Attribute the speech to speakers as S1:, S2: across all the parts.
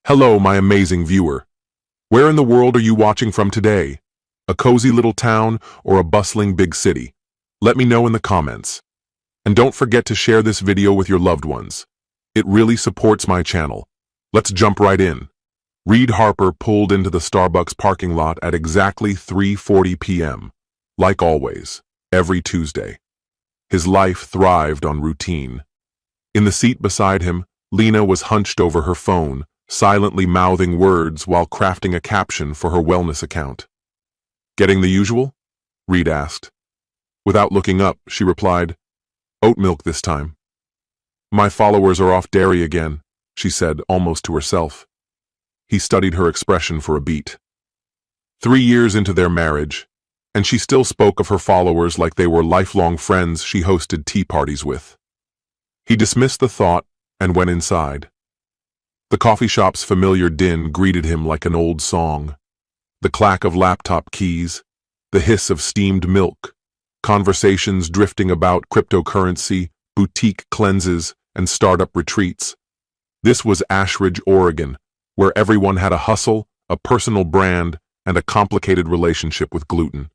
S1: Hello, my amazing viewer. Where in the world are you watching from today? A cozy little town or a bustling big city? Let me know in the comments. And don't forget to share this video with your loved ones. It really supports my channel. Let's jump right in. Reed Harper pulled into the Starbucks parking lot at exactly 3:40 p.m. Like always, every Tuesday. His life thrived on routine. In the seat beside him, Lena was hunched over her phone, silently mouthing words while crafting a caption for her wellness account. "Getting the usual?" Reed asked. Without looking up, she replied, "Oat milk this time." "My followers are off dairy again," she said, almost to herself. He studied her expression for a beat. 3 years into their marriage, and she still spoke of her followers like they were lifelong friends she hosted tea parties with. He dismissed the thought and went inside. The coffee shop's familiar din greeted him like an old song. The clack of laptop keys, the hiss of steamed milk, conversations drifting about cryptocurrency, boutique cleanses, and startup retreats. This was Ashridge, Oregon, where everyone had a hustle, a personal brand, and a complicated relationship with gluten.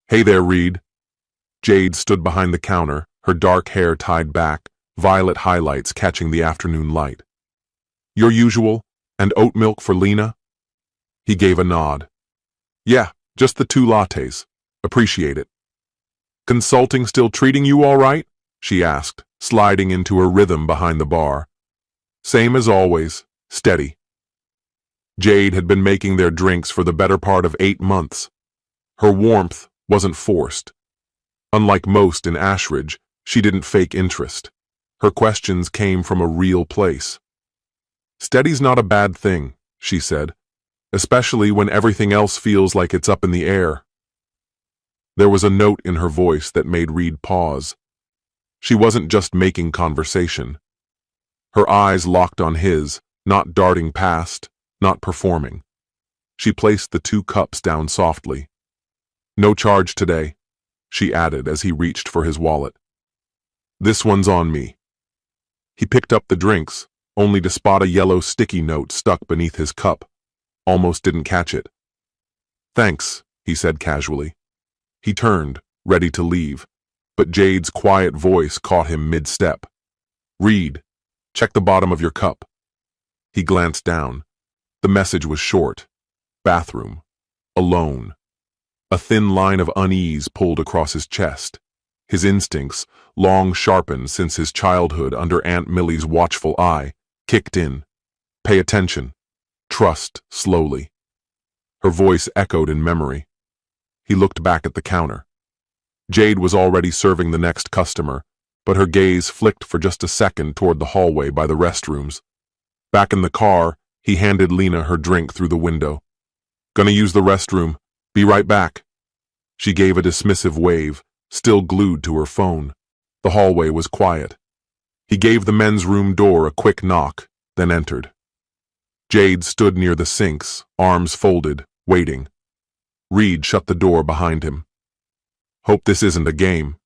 S1: "Hey there, Reed." Jade stood behind the counter, her dark hair tied back, violet highlights catching the afternoon light. "Your usual, and oat milk for Lena?" He gave a nod. "Yeah, just the 2 lattes. Appreciate it." "Consulting still treating you all right?" she asked, sliding into her rhythm behind the bar. "Same as always, steady." Jade had been making their drinks for the better part of 8 months. Her warmth wasn't forced. Unlike most in Ashridge, she didn't fake interest. Her questions came from a real place. "Steady's not a bad thing," she said, "especially when everything else feels like it's up in the air." There was a note in her voice that made Reed pause. She wasn't just making conversation. Her eyes locked on his, not darting past, not performing. She placed the 2 cups down softly. "No charge today," she added as he reached for his wallet. "This one's on me." He picked up the drinks, only to spot a yellow sticky note stuck beneath his cup. Almost didn't catch it. "Thanks," he said casually. He turned, ready to leave, but Jade's quiet voice caught him mid-step. "Reed, check the bottom of your cup." He glanced down. The message was short. "Bathroom. Alone." A thin line of unease pulled across his chest. His instincts, long sharpened since his childhood under Aunt Millie's watchful eye, kicked in. "Pay attention. Trust slowly." Her voice echoed in memory. He looked back at the counter. Jade was already serving the next customer, but her gaze flicked for just a second toward the hallway by the restrooms. Back in the car, he handed Lena her drink through the window. "Gonna use the restroom. Be right back." She gave a dismissive wave, still glued to her phone. The hallway was quiet. He gave the men's room door a quick knock, then entered. Jade stood near the sinks, arms folded, waiting. Reed shut the door behind him. "Hope this isn't a game."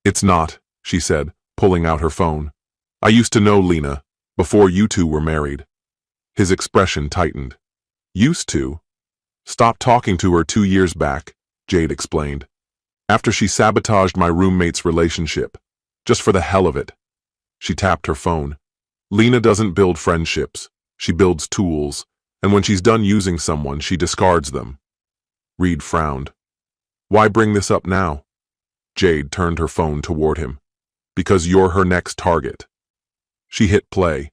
S1: "It's not," she said, pulling out her phone. "I used to know Lena, before you 2 were married." His expression tightened. "Used to?" "Stopped talking to her 2 years back," Jade explained. "After she sabotaged my roommate's relationship. Just for the hell of it." She tapped her phone. "Lena doesn't build friendships. She builds tools, and when she's done using someone, she discards them." Reed frowned. "Why bring this up now?" Jade turned her phone toward him. "Because you're her next target." She hit play.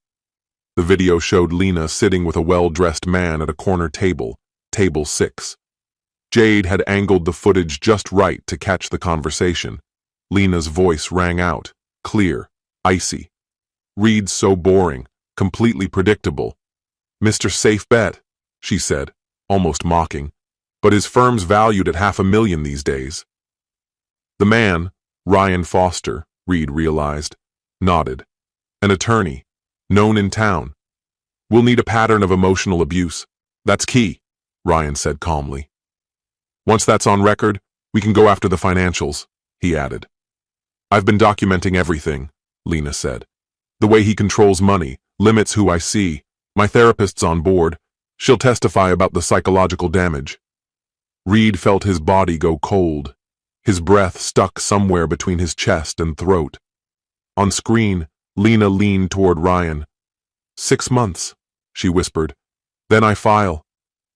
S1: The video showed Lena sitting with a well-dressed man at a corner table, table 6. Jade had angled the footage just right to catch the conversation. Lena's voice rang out, clear, icy. "Reed's so boring, completely predictable." "Mr. Safe Bet," she said, almost mocking, "but his firm's valued at $500,000 these days." The man, Ryan Foster, Reed realized, nodded. "An attorney, known in town. We'll need a pattern of emotional abuse. That's key," Ryan said calmly. "Once that's on record, we can go after the financials," he added. "I've been documenting everything," Lena said. "The way he controls money, limits who I see, My therapist's on board. She'll testify about the psychological damage. Reed felt his body go cold. His breath stuck somewhere between his chest and throat. On screen, Lena leaned toward Ryan. 6 months, she whispered. Then I file.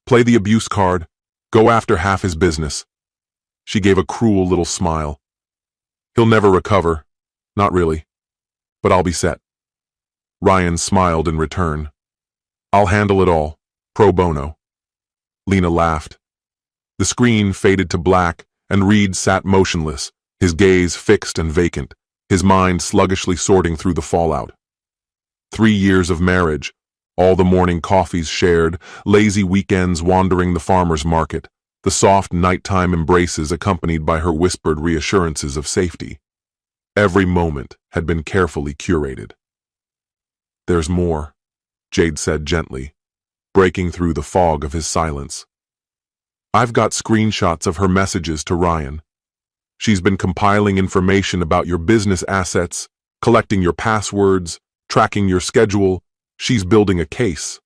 S1: Play the abuse card. Go after half his business. She gave a cruel little smile. He'll never recover. Not really. But I'll be set. Ryan smiled in return. I'll handle it all. Pro bono. Lena laughed. The screen faded to black, and Reed sat motionless, his gaze fixed and vacant, his mind sluggishly sorting through the fallout. 3 years of marriage, all the morning coffees shared, lazy weekends wandering the farmer's market, the soft nighttime embraces accompanied by her whispered reassurances of safety. Every moment had been carefully curated. There's more, Jade said gently, breaking through the fog of his silence. I've got screenshots of her messages to Ryan. She's been compiling information about your business assets, collecting your passwords, tracking your schedule. She's building a case.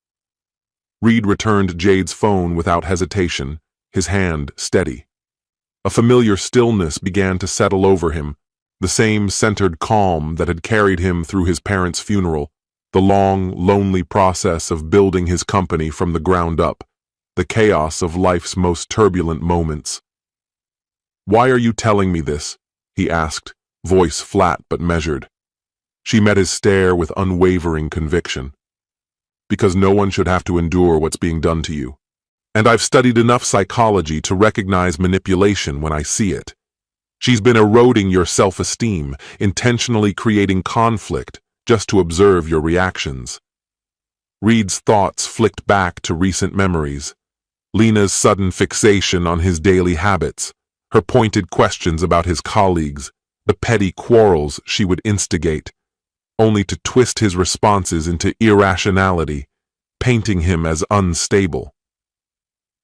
S1: Reed returned Jade's phone without hesitation, his hand steady. A familiar stillness began to settle over him, the same centered calm that had carried him through his parents' funeral, the long, lonely process of building his company from the ground up, the chaos of life's most turbulent moments. Why are you telling me this? He asked, voice flat but measured. She met his stare with unwavering conviction. Because no one should have to endure what's being done to you. And I've studied enough psychology to recognize manipulation when I see it. She's been eroding your self-esteem, intentionally creating conflict just to observe your reactions. Reed's thoughts flicked back to recent memories. Lena's sudden fixation on his daily habits, her pointed questions about his colleagues, the petty quarrels she would instigate, only to twist his responses into irrationality, painting him as unstable.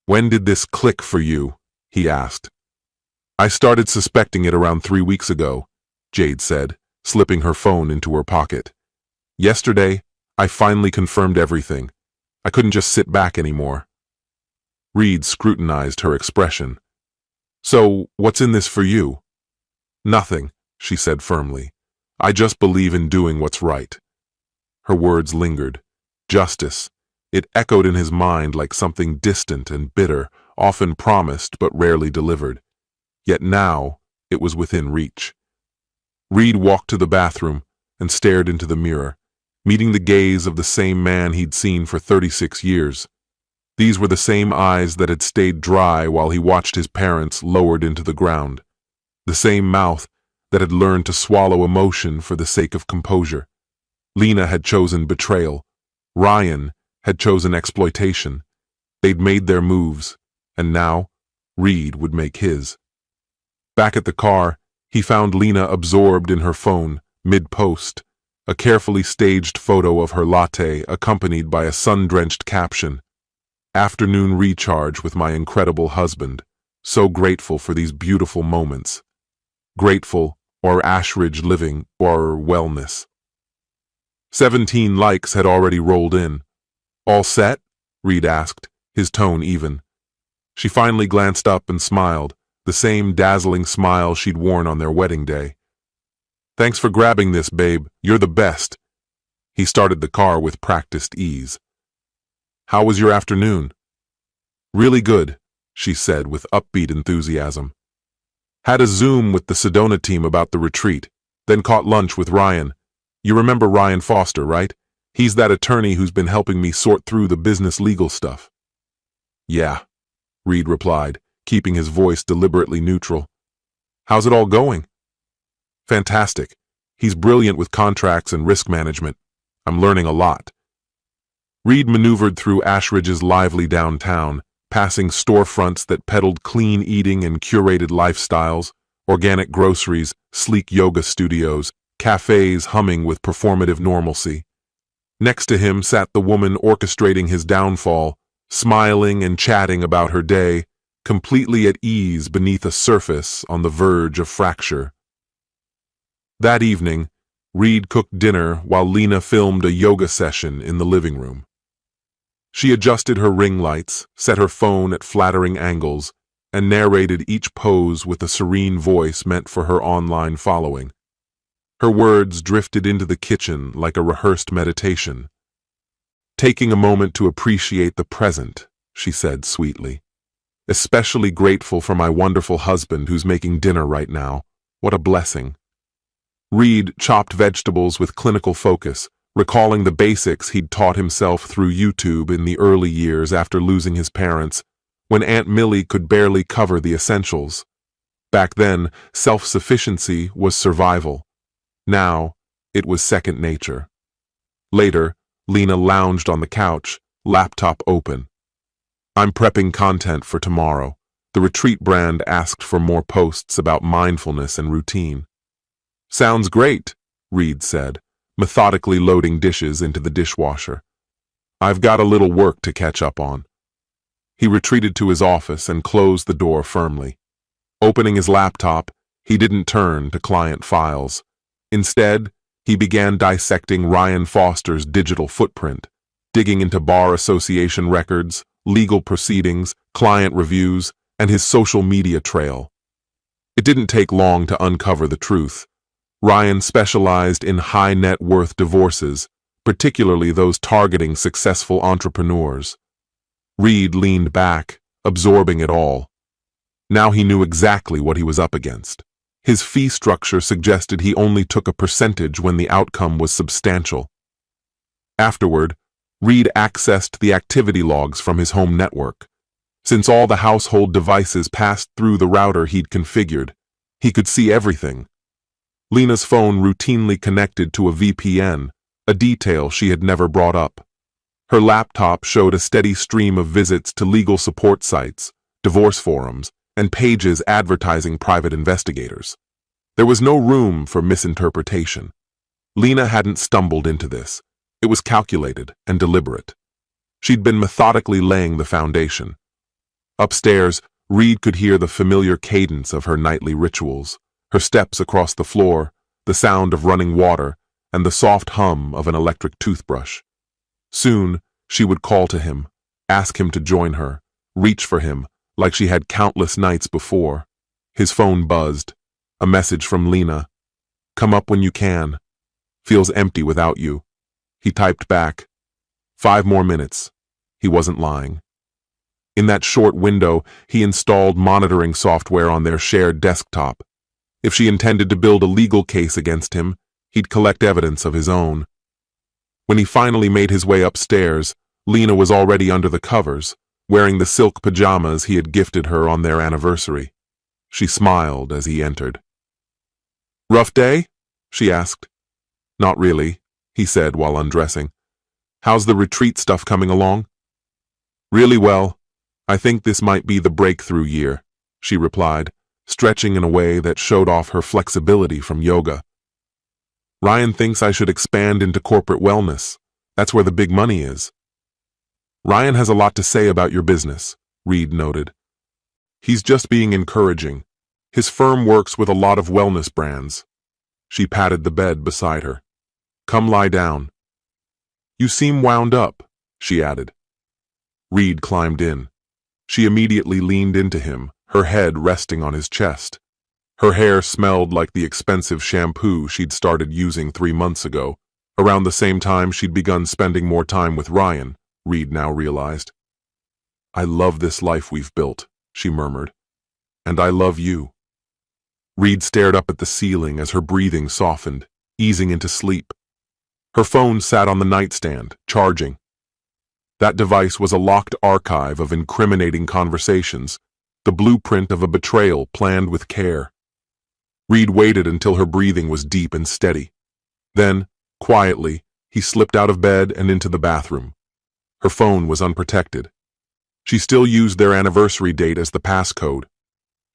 S1: When did this click for you? He asked. I started suspecting it around 3 weeks ago, Jade said, slipping her phone into her pocket. Yesterday, I finally confirmed everything. I couldn't just sit back anymore. Reed scrutinized her expression. So, what's in this for you? Nothing, she said firmly. I just believe in doing what's right. Her words lingered. Justice. It echoed in his mind like something distant and bitter, often promised but rarely delivered. Yet now, it was within reach. Reed walked to the bathroom and stared into the mirror, meeting the gaze of the same man he'd seen for 36 years. These were the same eyes that had stayed dry while he watched his parents lowered into the ground. The same mouth that had learned to swallow emotion for the sake of composure. Lena had chosen betrayal. Ryan had chosen exploitation. They'd made their moves, and now Reed would make his. Back at the car, he found Lena absorbed in her phone, mid-post, a carefully staged photo of her latte accompanied by a sun-drenched caption. Afternoon recharge with my incredible husband. So grateful for these beautiful moments. Grateful, or Ashridge living, or wellness. 17 likes had already rolled in. All set? Reed asked, his tone even. She finally glanced up and smiled, the same dazzling smile she'd worn on their wedding day. Thanks for grabbing this, babe. You're the best. He started the car with practiced ease. How was your afternoon? Really good, she said with upbeat enthusiasm. Had a Zoom with the Sedona team about the retreat, then caught lunch with Ryan. You remember Ryan Foster, right? He's that attorney who's been helping me sort through the business legal stuff. Yeah, Reed replied, keeping his voice deliberately neutral. How's it all going? Fantastic. He's brilliant with contracts and risk management. I'm learning a lot. Reed maneuvered through Ashridge's lively downtown, passing storefronts that peddled clean eating and curated lifestyles, organic groceries, sleek yoga studios, cafes humming with performative normalcy. Next to him sat the woman orchestrating his downfall, smiling and chatting about her day, completely at ease beneath a surface on the verge of fracture. That evening, Reed cooked dinner while Lena filmed a yoga session in the living room. She adjusted her ring lights, set her phone at flattering angles, and narrated each pose with a serene voice meant for her online following. Her words drifted into the kitchen like a rehearsed meditation. "Taking a moment to appreciate the present," she said sweetly. "Especially grateful for my wonderful husband who's making dinner right now. What a blessing." Reed chopped vegetables with clinical focus, recalling the basics he'd taught himself through YouTube in the early years after losing his parents, when Aunt Millie could barely cover the essentials. Back then, self-sufficiency was survival. Now, it was second nature. Later, Lena lounged on the couch, laptop open. "I'm prepping content for tomorrow." The retreat brand asked for more posts about mindfulness and routine. "Sounds great," Reed said, methodically loading dishes into the dishwasher. "I've got a little work to catch up on." He retreated to his office and closed the door firmly. Opening his laptop, he didn't turn to client files. Instead, he began dissecting Ryan Foster's digital footprint, digging into bar association records, legal proceedings, client reviews, and his social media trail. It didn't take long to uncover the truth. Ryan specialized in high net worth divorces, particularly those targeting successful entrepreneurs. Reed leaned back, absorbing it all. Now he knew exactly what he was up against. His fee structure suggested he only took a percentage when the outcome was substantial. Afterward, Reed accessed the activity logs from his home network. Since all the household devices passed through the router he'd configured, he could see everything. Lena's phone routinely connected to a VPN, a detail she had never brought up. Her laptop showed a steady stream of visits to legal support sites, divorce forums, and pages advertising private investigators. There was no room for misinterpretation. Lena hadn't stumbled into this. It was calculated and deliberate. She'd been methodically laying the foundation. Upstairs, Reed could hear the familiar cadence of her nightly rituals, her steps across the floor, the sound of running water, and the soft hum of an electric toothbrush. Soon, she would call to him, ask him to join her, reach for him, like she had countless nights before. His phone buzzed. A message from Lena. "Come up when you can. Feels empty without you." He typed back. 5 more minutes. He wasn't lying. In that short window, he installed monitoring software on their shared desktop. If she intended to build a legal case against him, he'd collect evidence of his own. When he finally made his way upstairs, Lena was already under the covers, wearing the silk pajamas he had gifted her on their anniversary. She smiled as he entered. "Rough day?" she asked. "Not really," he said while undressing. "How's the retreat stuff coming along?" "Really well. I think this might be the breakthrough year," she replied, stretching in a way that showed off her flexibility from yoga. "Ryan thinks I should expand into corporate wellness. That's where the big money is." "Ryan has a lot to say about your business," Reed noted. "He's just being encouraging. His firm works with a lot of wellness brands." She patted the bed beside her. "Come lie down." "You seem wound up," she added. Reed climbed in. She immediately leaned into him, her head resting on his chest. Her hair smelled like the expensive shampoo she'd started using 3 months ago, around the same time she'd begun spending more time with Ryan, Reed now realized. "I love this life we've built," she murmured. "And I love you." Reed stared up at the ceiling as her breathing softened, easing into sleep. Her phone sat on the nightstand, charging. That device was a locked archive of incriminating conversations, the blueprint of a betrayal planned with care. Reed waited until her breathing was deep and steady. Then, quietly, he slipped out of bed and into the bathroom. Her phone was unprotected. She still used their anniversary date as the passcode.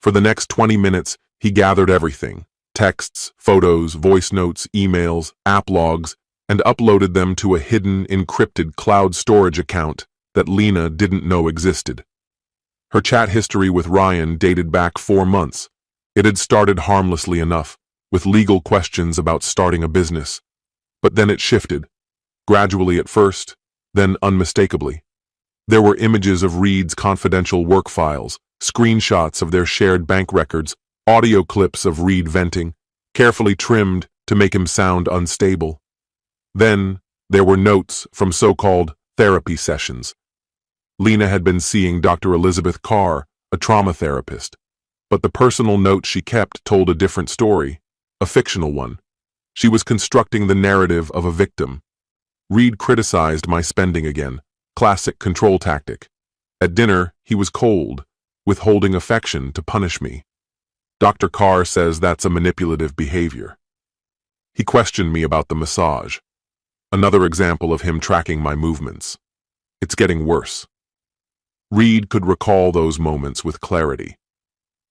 S1: For the next 20 minutes, he gathered everything: texts, photos, voice notes, emails, app logs, and uploaded them to a hidden, encrypted cloud storage account that Lena didn't know existed. Her chat history with Ryan dated back 4 months. It had started harmlessly enough, with legal questions about starting a business. But then it shifted, gradually at first, then unmistakably. There were images of Reed's confidential work files, screenshots of their shared bank records, audio clips of Reed venting, carefully trimmed to make him sound unstable. Then, there were notes from so-called therapy sessions. Lena had been seeing Dr. Elizabeth Carr, a trauma therapist, but the personal note she kept told a different story, a fictional one. She was constructing the narrative of a victim. Reed criticized my spending again, classic control tactic. At dinner, he was cold, withholding affection to punish me. Dr. Carr says that's a manipulative behavior. He questioned me about the massage. Another example of him tracking my movements. It's getting worse. Reed could recall those moments with clarity.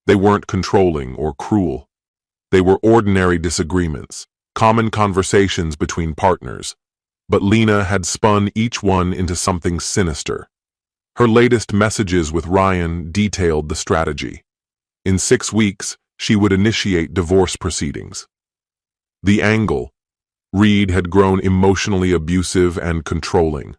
S1: They weren't controlling or cruel. They were ordinary disagreements, common conversations between partners. But Lena had spun each one into something sinister. Her latest messages with Ryan detailed the strategy. In 6 weeks, she would initiate divorce proceedings. The angle. Reed had grown emotionally abusive and controlling.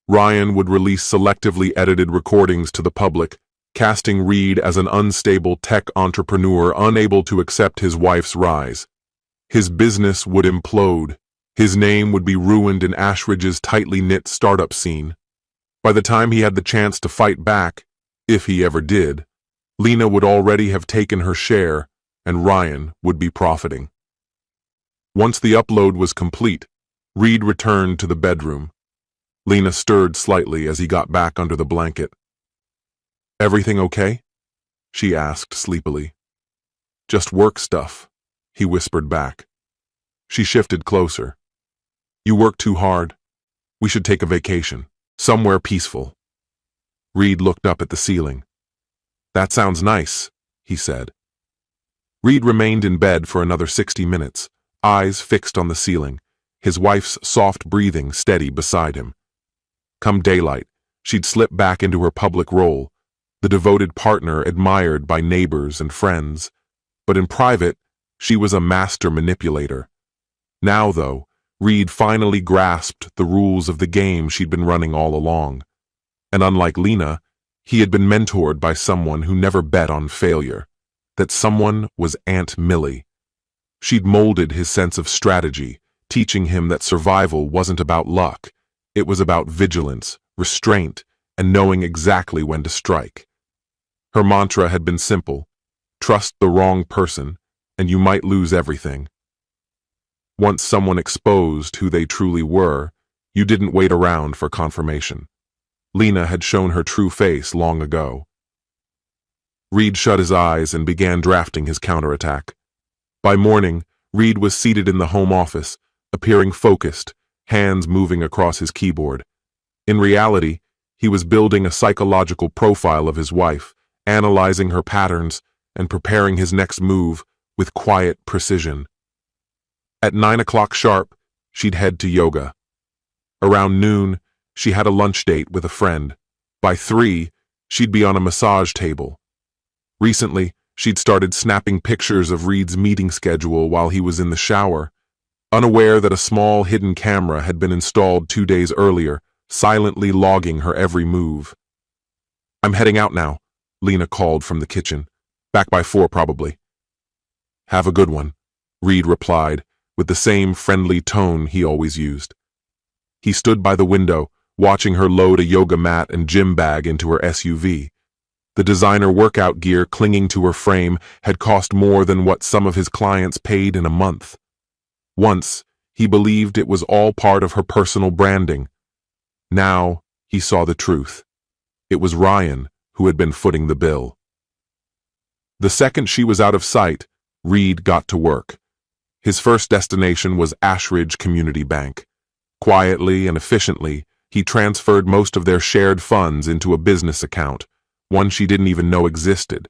S1: Ryan would release selectively edited recordings to the public, casting Reed as an unstable tech entrepreneur unable to accept his wife's rise. His business would implode. His name would be ruined in Ashridge's tightly knit startup scene. By the time he had the chance to fight back, if he ever did, Lena would already have taken her share, and Ryan would be profiting. Once the upload was complete, Reed returned to the bedroom. Lena stirred slightly as he got back under the blanket. "Everything okay?" she asked sleepily. "Just work stuff," he whispered back. She shifted closer. "You work too hard. We should take a vacation, somewhere peaceful." Reed looked up at the ceiling. "That sounds nice," he said. Reed remained in bed for another 60 minutes, eyes fixed on the ceiling, his wife's soft breathing steady beside him. Come daylight, she'd slip back into her public role, the devoted partner admired by neighbors and friends. But in private, she was a master manipulator. Now, though, Reed finally grasped the rules of the game she'd been running all along. And unlike Lena, he had been mentored by someone who never bet on failure. That someone was Aunt Millie. She'd molded his sense of strategy, teaching him that survival wasn't about luck. It was about vigilance, restraint, and knowing exactly when to strike. Her mantra had been simple: trust the wrong person, and you might lose everything. Once someone exposed who they truly were, you didn't wait around for confirmation. Lena had shown her true face long ago. Reed shut his eyes and began drafting his counterattack. By morning, Reed was seated in the home office, appearing focused, hands moving across his keyboard. In reality, he was building a psychological profile of his wife, analyzing her patterns, and preparing his next move with quiet precision. At 9 o'clock sharp, she'd head to yoga. Around noon, she had a lunch date with a friend. By 3, she'd be on a massage table. Recently, she'd started snapping pictures of Reed's meeting schedule while he was in the shower, unaware that a small hidden camera had been installed 2 days earlier, silently logging her every move. "I'm heading out now," Lena called from the kitchen. "Back by 4 probably." "Have a good one," Reed replied, with the same friendly tone he always used. He stood by the window, watching her load a yoga mat and gym bag into her SUV. The designer workout gear clinging to her frame had cost more than what some of his clients paid in a month. Once, he believed it was all part of her personal branding. Now, he saw the truth. It was Ryan who had been footing the bill. The second she was out of sight, Reed got to work. His first destination was Ashridge Community Bank. Quietly and efficiently, he transferred most of their shared funds into a business account, one she didn't even know existed.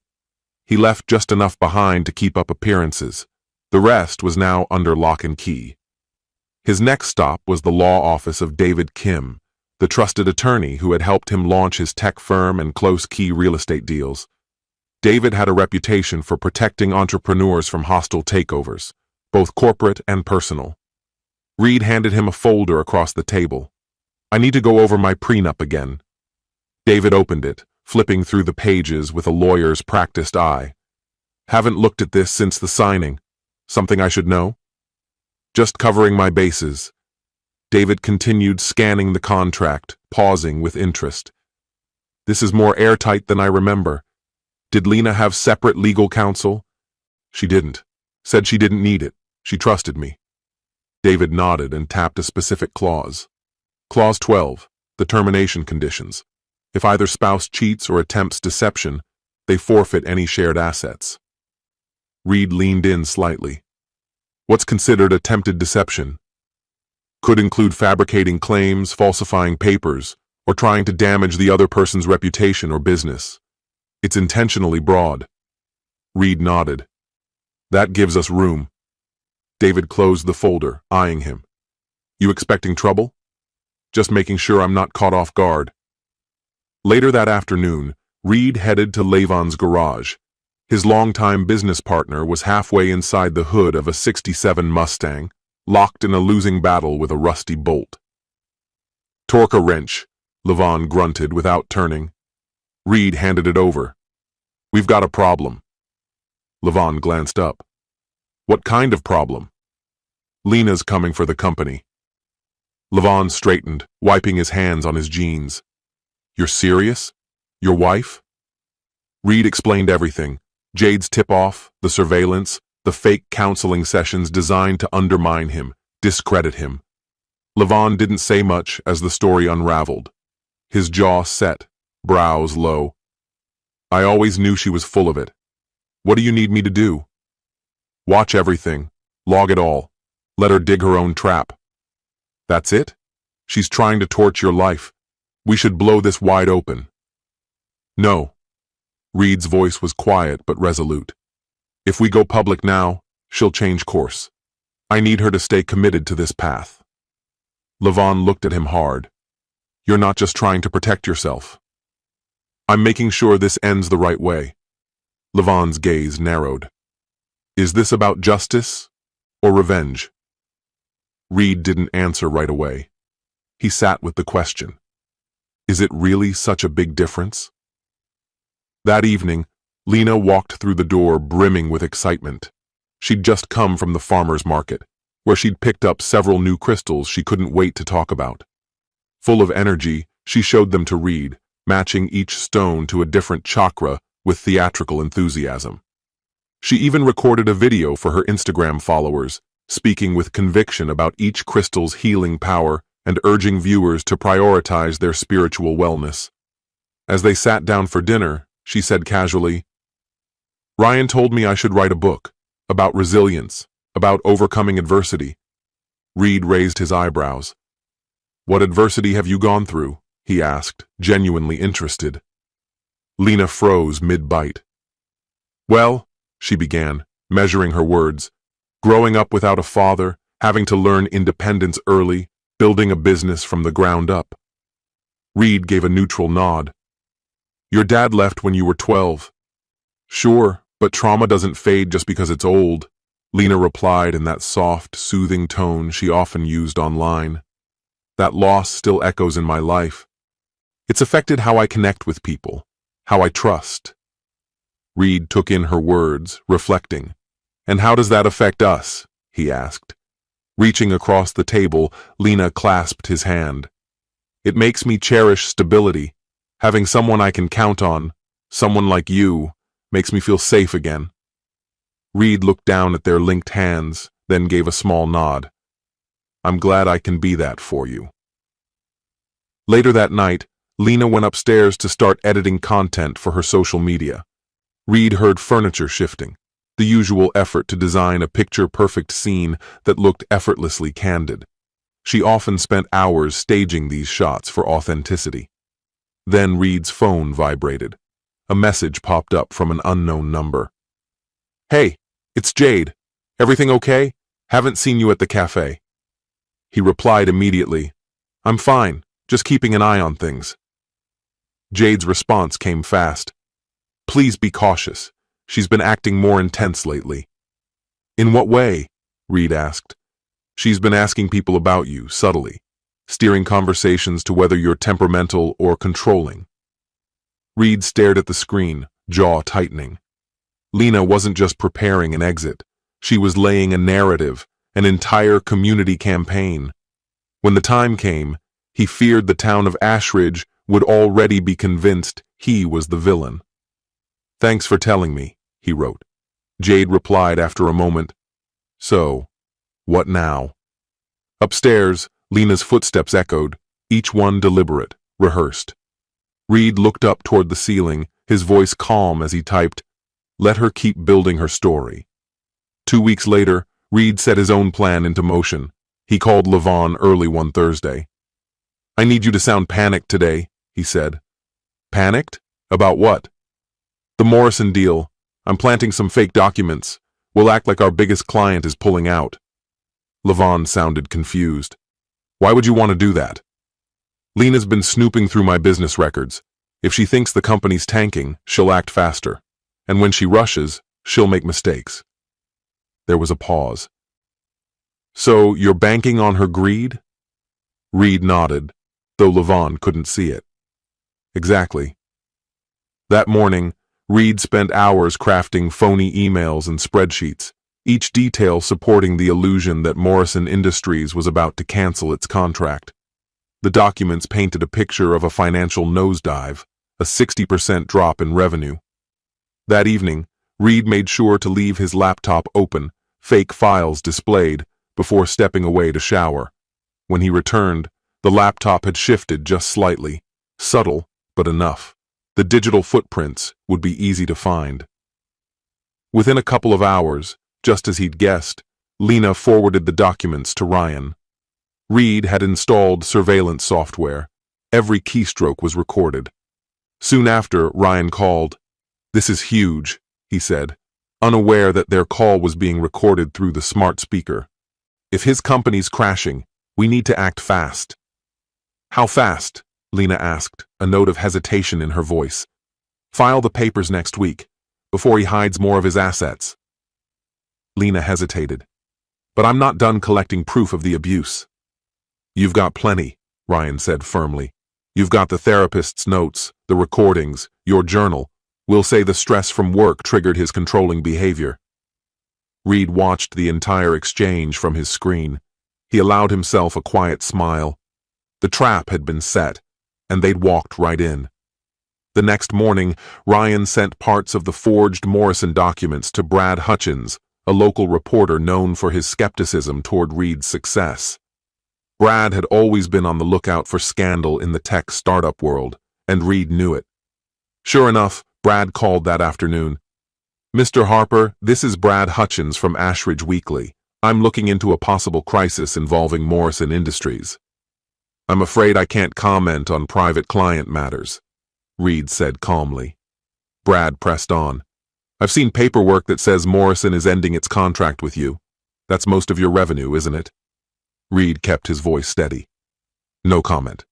S1: He left just enough behind to keep up appearances. The rest was now under lock and key. His next stop was the law office of David Kim, the trusted attorney who had helped him launch his tech firm and close key real estate deals. David had a reputation for protecting entrepreneurs from hostile takeovers, both corporate and personal. Reed handed him a folder across the table. "I need to go over my prenup again." David opened it, flipping through the pages with a lawyer's practiced eye. Haven't looked at this since the signing. Something I should know? Just covering my bases. David continued scanning the contract, pausing with interest. This is more airtight than I remember. Did Lena have separate legal counsel? She didn't. Said she didn't need it. She trusted me. David nodded and tapped a specific clause. Clause 12, the termination conditions. If either spouse cheats or attempts deception, they forfeit any shared assets. Reed leaned in slightly. What's considered attempted deception? Could include fabricating claims, falsifying papers, or trying to damage the other person's reputation or business. It's intentionally broad. Reed nodded. That gives us room. David closed the folder, eyeing him. You expecting trouble? Just making sure I'm not caught off guard. Later that afternoon, Reed headed to Lavon's garage. His longtime business partner was halfway inside the hood of a '67 Mustang, locked in a losing battle with a rusty bolt. Torque a wrench, Lavon grunted without turning. Reed handed it over. We've got a problem. Lavon glanced up. What kind of problem? Lena's coming for the company. Lavon straightened, wiping his hands on his jeans. You're serious? Your wife? Reed explained everything. Jade's tip-off, the surveillance, the fake counseling sessions designed to undermine him, discredit him. Lavon didn't say much as the story unraveled. His jaw set, brows low. I always knew she was full of it. What do you need me to do? Watch everything. Log it all. Let her dig her own trap. That's it? She's trying to torch your life. We should blow this wide open. No. Reed's voice was quiet but resolute. If we go public now, she'll change course. I need her to stay committed to this path. Lavon looked at him hard. You're not just trying to protect yourself. I'm making sure this ends the right way. Lavon's gaze narrowed. Is this about justice or revenge? Reed didn't answer right away. He sat with the question. Is it really such a big difference? That evening, Lena walked through the door brimming with excitement. She'd just come from the farmer's market, where she'd picked up several new crystals she couldn't wait to talk about. Full of energy, she showed them to Reed, matching each stone to a different chakra with theatrical enthusiasm. She even recorded a video for her Instagram followers, speaking with conviction about each crystal's healing power and urging viewers to prioritize their spiritual wellness. As they sat down for dinner, she said casually, Ryan told me I should write a book about resilience, about overcoming adversity. Reed raised his eyebrows. What adversity have you gone through? He asked, genuinely interested. Lena froze mid-bite. Well, she began, measuring her words, growing up without a father, having to learn independence early, building a business from the ground up. Reed gave a neutral nod. Your dad left when you were 12. Sure, but trauma doesn't fade just because it's old, Lena replied in that soft, soothing tone she often used online. That loss still echoes in my life. It's affected how I connect with people, how I trust. Reed took in her words, reflecting. And how does that affect us? He asked. Reaching across the table, Lena clasped his hand. It makes me cherish stability. Having someone I can count on, someone like you, makes me feel safe again. Reed looked down at their linked hands, then gave a small nod. I'm glad I can be that for you. Later that night, Lena went upstairs to start editing content for her social media. Reed heard furniture shifting, the usual effort to design a picture-perfect scene that looked effortlessly candid. She often spent hours staging these shots for authenticity. Then Reed's phone vibrated. A message popped up from an unknown number. Hey, it's Jade. Everything okay? Haven't seen you at the cafe. He replied immediately, I'm fine, just keeping an eye on things. Jade's response came fast. Please be cautious. She's been acting more intense lately. In what way? Reed asked. She's been asking people about you, subtly, steering conversations to whether you're temperamental or controlling. Reed stared at the screen, jaw tightening. Lena wasn't just preparing an exit. She was laying a narrative, an entire community campaign. When the time came, he feared the town of Ashridge would already be convinced he was the villain. "Thanks for telling me," he wrote. Jade replied after a moment, "So, what now?" Upstairs, Lena's footsteps echoed, each one deliberate, rehearsed. Reed looked up toward the ceiling, his voice calm as he typed, "Let her keep building her story." 2 weeks later, Reed set his own plan into motion. He called Levon early one Thursday. "I need you to sound panicked today," he said. "Panicked? About what?" "The Morrison deal. I'm planting some fake documents. We'll act like our biggest client is pulling out." Levon sounded confused. "Why would you want to do that?" "Lena's been snooping through my business records. If she thinks the company's tanking, she'll act faster. And when she rushes, she'll make mistakes." There was a pause. "So you're banking on her greed?" Reed nodded, though Levon couldn't see it. "Exactly." That morning, Reed spent hours crafting phony emails and spreadsheets, each detail supporting the illusion that Morrison Industries was about to cancel its contract. The documents painted a picture of a financial nosedive, a 60% drop in revenue. That evening, Reed made sure to leave his laptop open, fake files displayed, before stepping away to shower. When he returned, the laptop had shifted just slightly, subtle, but enough. The digital footprints would be easy to find. Within a couple of hours, just as he'd guessed, Lena forwarded the documents to Ryan. Reed had installed surveillance software. Every keystroke was recorded. Soon after, Ryan called. "This is huge," he said, unaware that their call was being recorded through the smart speaker. "If his company's crashing, we need to act fast." "How fast?" Lena asked, a note of hesitation in her voice. "File the papers next week, before he hides more of his assets." Lena hesitated. "But I'm not done collecting proof of the abuse." "You've got plenty," Ryan said firmly. "You've got the therapist's notes, the recordings, your journal. We'll say the stress from work triggered his controlling behavior." Reed watched the entire exchange from his screen. He allowed himself a quiet smile. The trap had been set, and they'd walked right in. The next morning, Ryan sent parts of the forged Morrison documents to Brad Hutchins, a local reporter known for his skepticism toward Reed's success. Brad had always been on the lookout for scandal in the tech startup world, and Reed knew it. Sure enough, Brad called that afternoon. "Mr. Harper, this is Brad Hutchins from Ashridge Weekly. I'm looking into a possible crisis involving Morrison Industries." "I'm afraid I can't comment on private client matters," Reed said calmly. Brad pressed on. "I've seen paperwork that says Morrison is ending its contract with you. That's most of your revenue, isn't it?" Reed kept his voice steady. "No comment."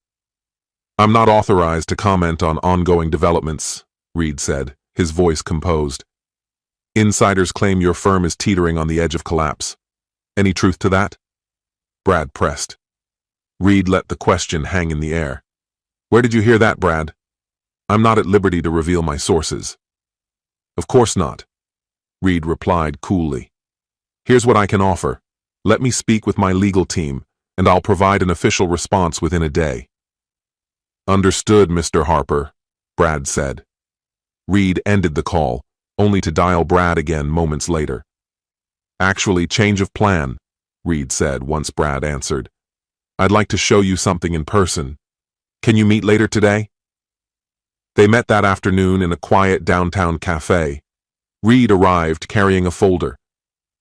S1: "I'm not authorized to comment on ongoing developments," Reed said, his voice composed. "Insiders claim your firm is teetering on the edge of collapse. Any truth to that?" Brad pressed. Reed let the question hang in the air. "Where did you hear that, Brad?" "I'm not at liberty to reveal my sources." "Of course not," Reed replied coolly. "Here's what I can offer. Let me speak with my legal team, and I'll provide an official response within a day." "Understood, Mr. Harper," Brad said. Reed ended the call, only to dial Brad again moments later. "Actually, change of plan," Reed said once Brad answered. "I'd like to show you something in person. Can you meet later today?" They met that afternoon in a quiet downtown cafe. Reed arrived carrying a folder.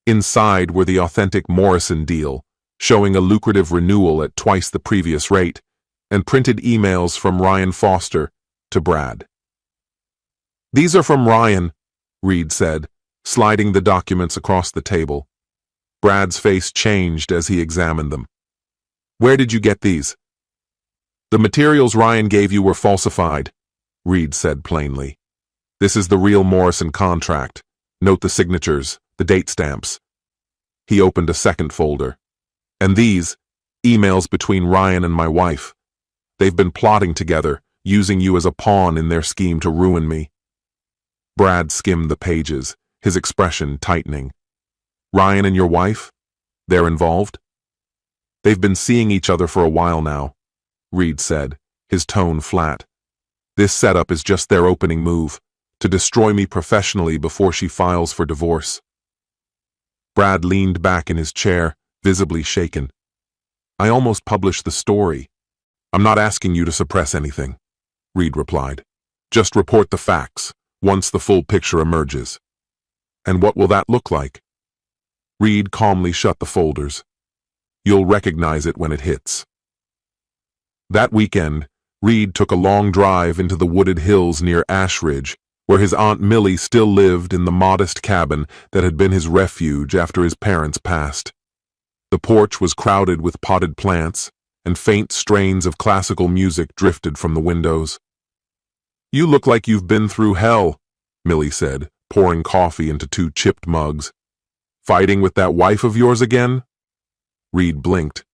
S1: Inside were the authentic Morrison deal, showing a lucrative renewal at twice the previous rate, and printed emails from Ryan Foster to Brad. "These are from Ryan," Reed said, sliding the documents across the table. Brad's face changed as he examined them. "Where did you get these?" "The materials Ryan gave you were falsified," Reed said plainly. "This is the real Morrison contract. Note the signatures, the date stamps." He opened a second folder. "And these, emails between Ryan and my wife. They've been plotting together, using you as a pawn in their scheme to ruin me." Brad skimmed the pages, his expression tightening. "Ryan and your wife? They're involved?" "They've been seeing each other for a while now," Reed said, his tone flat. "This setup is just their opening move, to destroy me professionally before she files for divorce." Brad leaned back in his chair, visibly shaken. "I almost published the story." "I'm not asking you to suppress anything," Reed replied. "Just report the facts, once the full picture emerges." "And what will that look like?" Reed calmly shut the folders. "You'll recognize it when it hits." That weekend, Reed took a long drive into the wooded hills near Ashridge, where his Aunt Millie still lived in the modest cabin that had been his refuge after his parents passed. The porch was crowded with potted plants, and faint strains of classical music drifted from the windows. "You look like you've been through hell," Millie said, pouring coffee into 2 chipped mugs. "Fighting with that wife of yours again?" Reed blinked.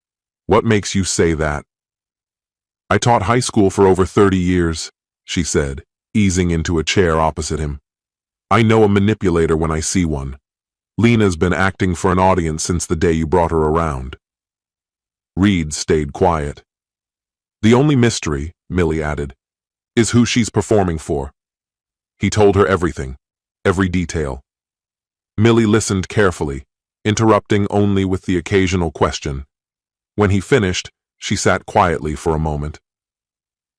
S1: "What makes you say that?" "I taught high school for over 30 years, she said, easing into a chair opposite him. "I know a manipulator when I see one. Lena's been acting for an audience since the day you brought her around." Reed stayed quiet. "The only mystery," Millie added, "is who she's performing for." He told her everything, every detail. Millie listened carefully, interrupting only with the occasional question. When he finished, she sat quietly for a moment.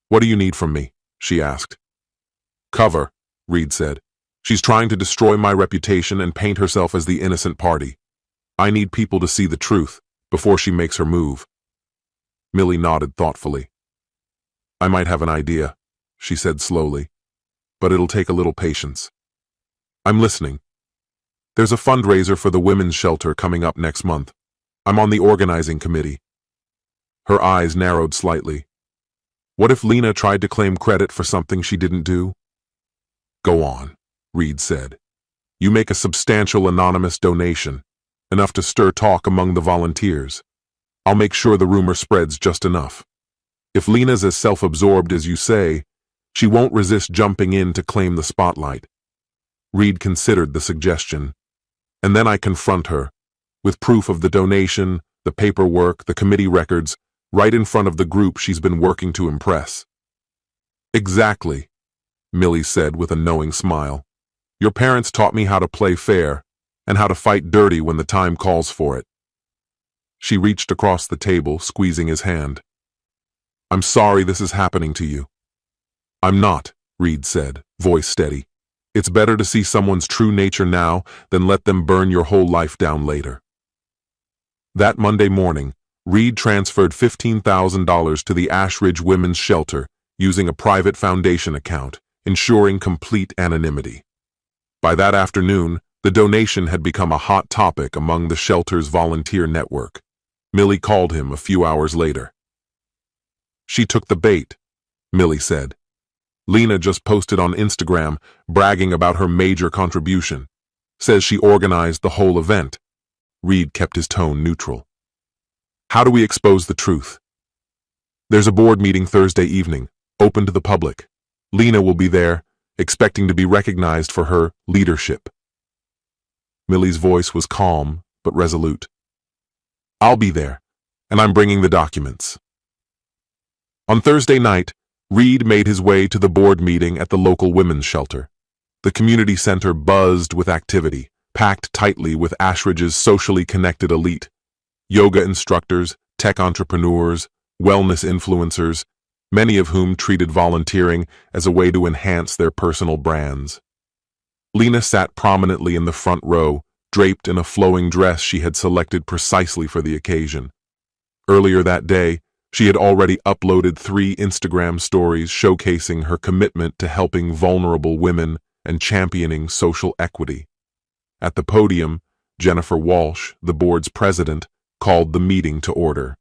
S1: "What do you need from me?" she asked. "Cover," Reed said. "She's trying to destroy my reputation and paint herself as the innocent party. I need people to see the truth before she makes her move." Millie nodded thoughtfully. "I might have an idea," she said slowly, "but it'll take a little patience." "I'm listening." "There's a fundraiser for the women's shelter coming up next month. I'm on the organizing committee." Her eyes narrowed slightly. "What if Lena tried to claim credit for something she didn't do?" "Go on," Reed said. "You make a substantial anonymous donation, enough to stir talk among the volunteers. I'll make sure the rumor spreads just enough. If Lena's as self-absorbed as you say, she won't resist jumping in to claim the spotlight." Reed considered the suggestion. "And then I confront her, with proof of the donation, the paperwork, the committee records, right in front of the group she's been working to impress." "Exactly," Millie said with a knowing smile. "Your parents taught me how to play fair, and how to fight dirty when the time calls for it." She reached across the table, squeezing his hand. "I'm sorry this is happening to you." "I'm not," Reed said, voice steady. "It's better to see someone's true nature now than let them burn your whole life down later." That Monday morning, Reed transferred $15,000 to the Ashridge Women's Shelter using a private foundation account, ensuring complete anonymity. By that afternoon, the donation had become a hot topic among the shelter's volunteer network. Millie called him a few hours later. "She took the bait," Millie said. "Lena just posted on Instagram bragging about her major contribution. Says she organized the whole event." Reed kept his tone neutral. "How do we expose the truth?" "There's a board meeting Thursday evening, open to the public. Lena will be there, expecting to be recognized for her leadership." Millie's voice was calm but resolute. "I'll be there, and I'm bringing the documents." On Thursday night, Reed made his way to the board meeting at the local women's shelter. The community center buzzed with activity, packed tightly with Ashridge's socially connected elite. Yoga instructors, tech entrepreneurs, wellness influencers, many of whom treated volunteering as a way to enhance their personal brands. Lena sat prominently in the front row, draped in a flowing dress she had selected precisely for the occasion. Earlier that day, she had already uploaded 3 Instagram stories showcasing her commitment to helping vulnerable women and championing social equity. At the podium, Jennifer Walsh, the board's president, called the meeting to order.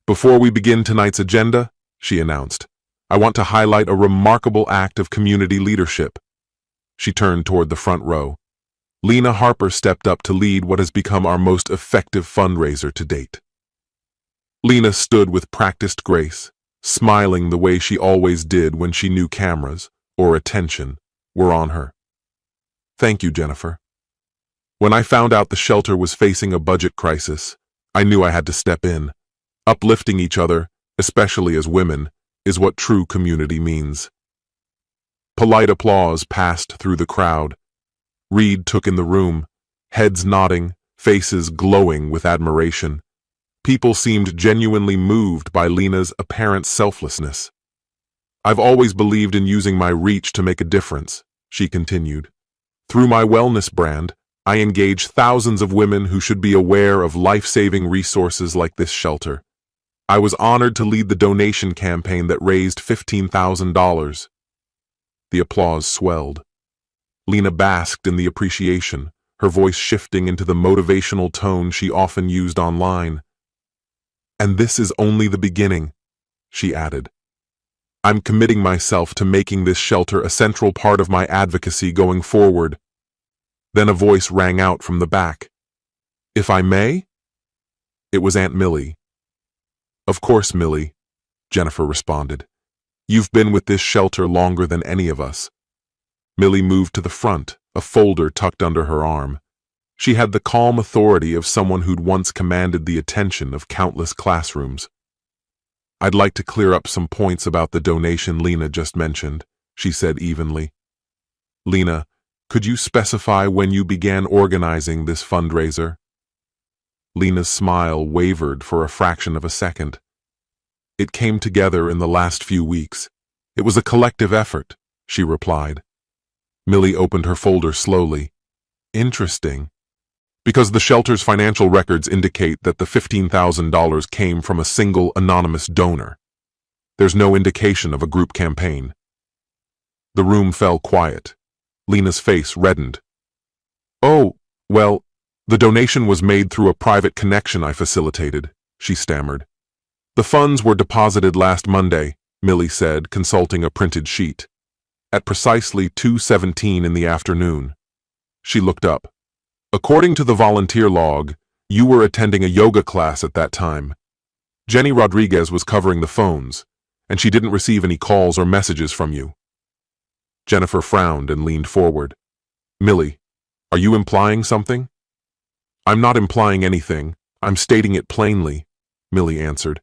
S1: "Before we begin tonight's agenda," she announced, "I want to highlight a remarkable act of community leadership." She turned toward the front row. "Lena Harper stepped up to lead what has become our most effective fundraiser to date." Lena stood with practiced grace, smiling the way she always did when she knew cameras, or attention, were on her. "Thank you, Jennifer. When I found out the shelter was facing a budget crisis, I knew I had to step in. Uplifting each other, especially as women, is what true community means." Polite applause passed through the crowd. Reed took in the room, heads nodding, faces glowing with admiration. People seemed genuinely moved by Lena's apparent selflessness. "I've always believed in using my reach to make a difference," she continued. "Through my wellness brand, I engage thousands of women who should be aware of life-saving resources like this shelter. I was honored to lead the donation campaign that raised $15,000. The applause swelled. Lena basked in the appreciation, her voice shifting into the motivational tone she often used online. "And this is only the beginning," she added. "I'm committing myself to making this shelter a central part of my advocacy going forward." Then a voice rang out from the back. "If I may?" It was Aunt Millie. "Of course, Millie," Jennifer responded. "You've been with this shelter longer than any of us." Millie moved to the front, a folder tucked under her arm. She had the calm authority of someone who'd once commanded the attention of countless classrooms. "I'd like to clear up some points about the donation Lena just mentioned," she said evenly. "Lena, could you specify when you began organizing this fundraiser?" Lena's smile wavered for a fraction of a second. "It came together in the last few weeks. It was a collective effort," she replied. Millie opened her folder slowly. "Interesting. Because the shelter's financial records indicate that the $15,000 came from a single anonymous donor. There's no indication of a group campaign." The room fell quiet. Lena's face reddened. "Oh, well, the donation was made through a private connection I facilitated," she stammered. "The funds were deposited last Monday," Millie said, consulting a printed sheet, "at precisely 2:17 in the afternoon." She looked up. "According to the volunteer log, you were attending a yoga class at that time. Jenny Rodriguez was covering the phones, and she didn't receive any calls or messages from you." Jennifer frowned and leaned forward. "Millie, are you implying something?" "I'm not implying anything. I'm stating it plainly," Millie answered.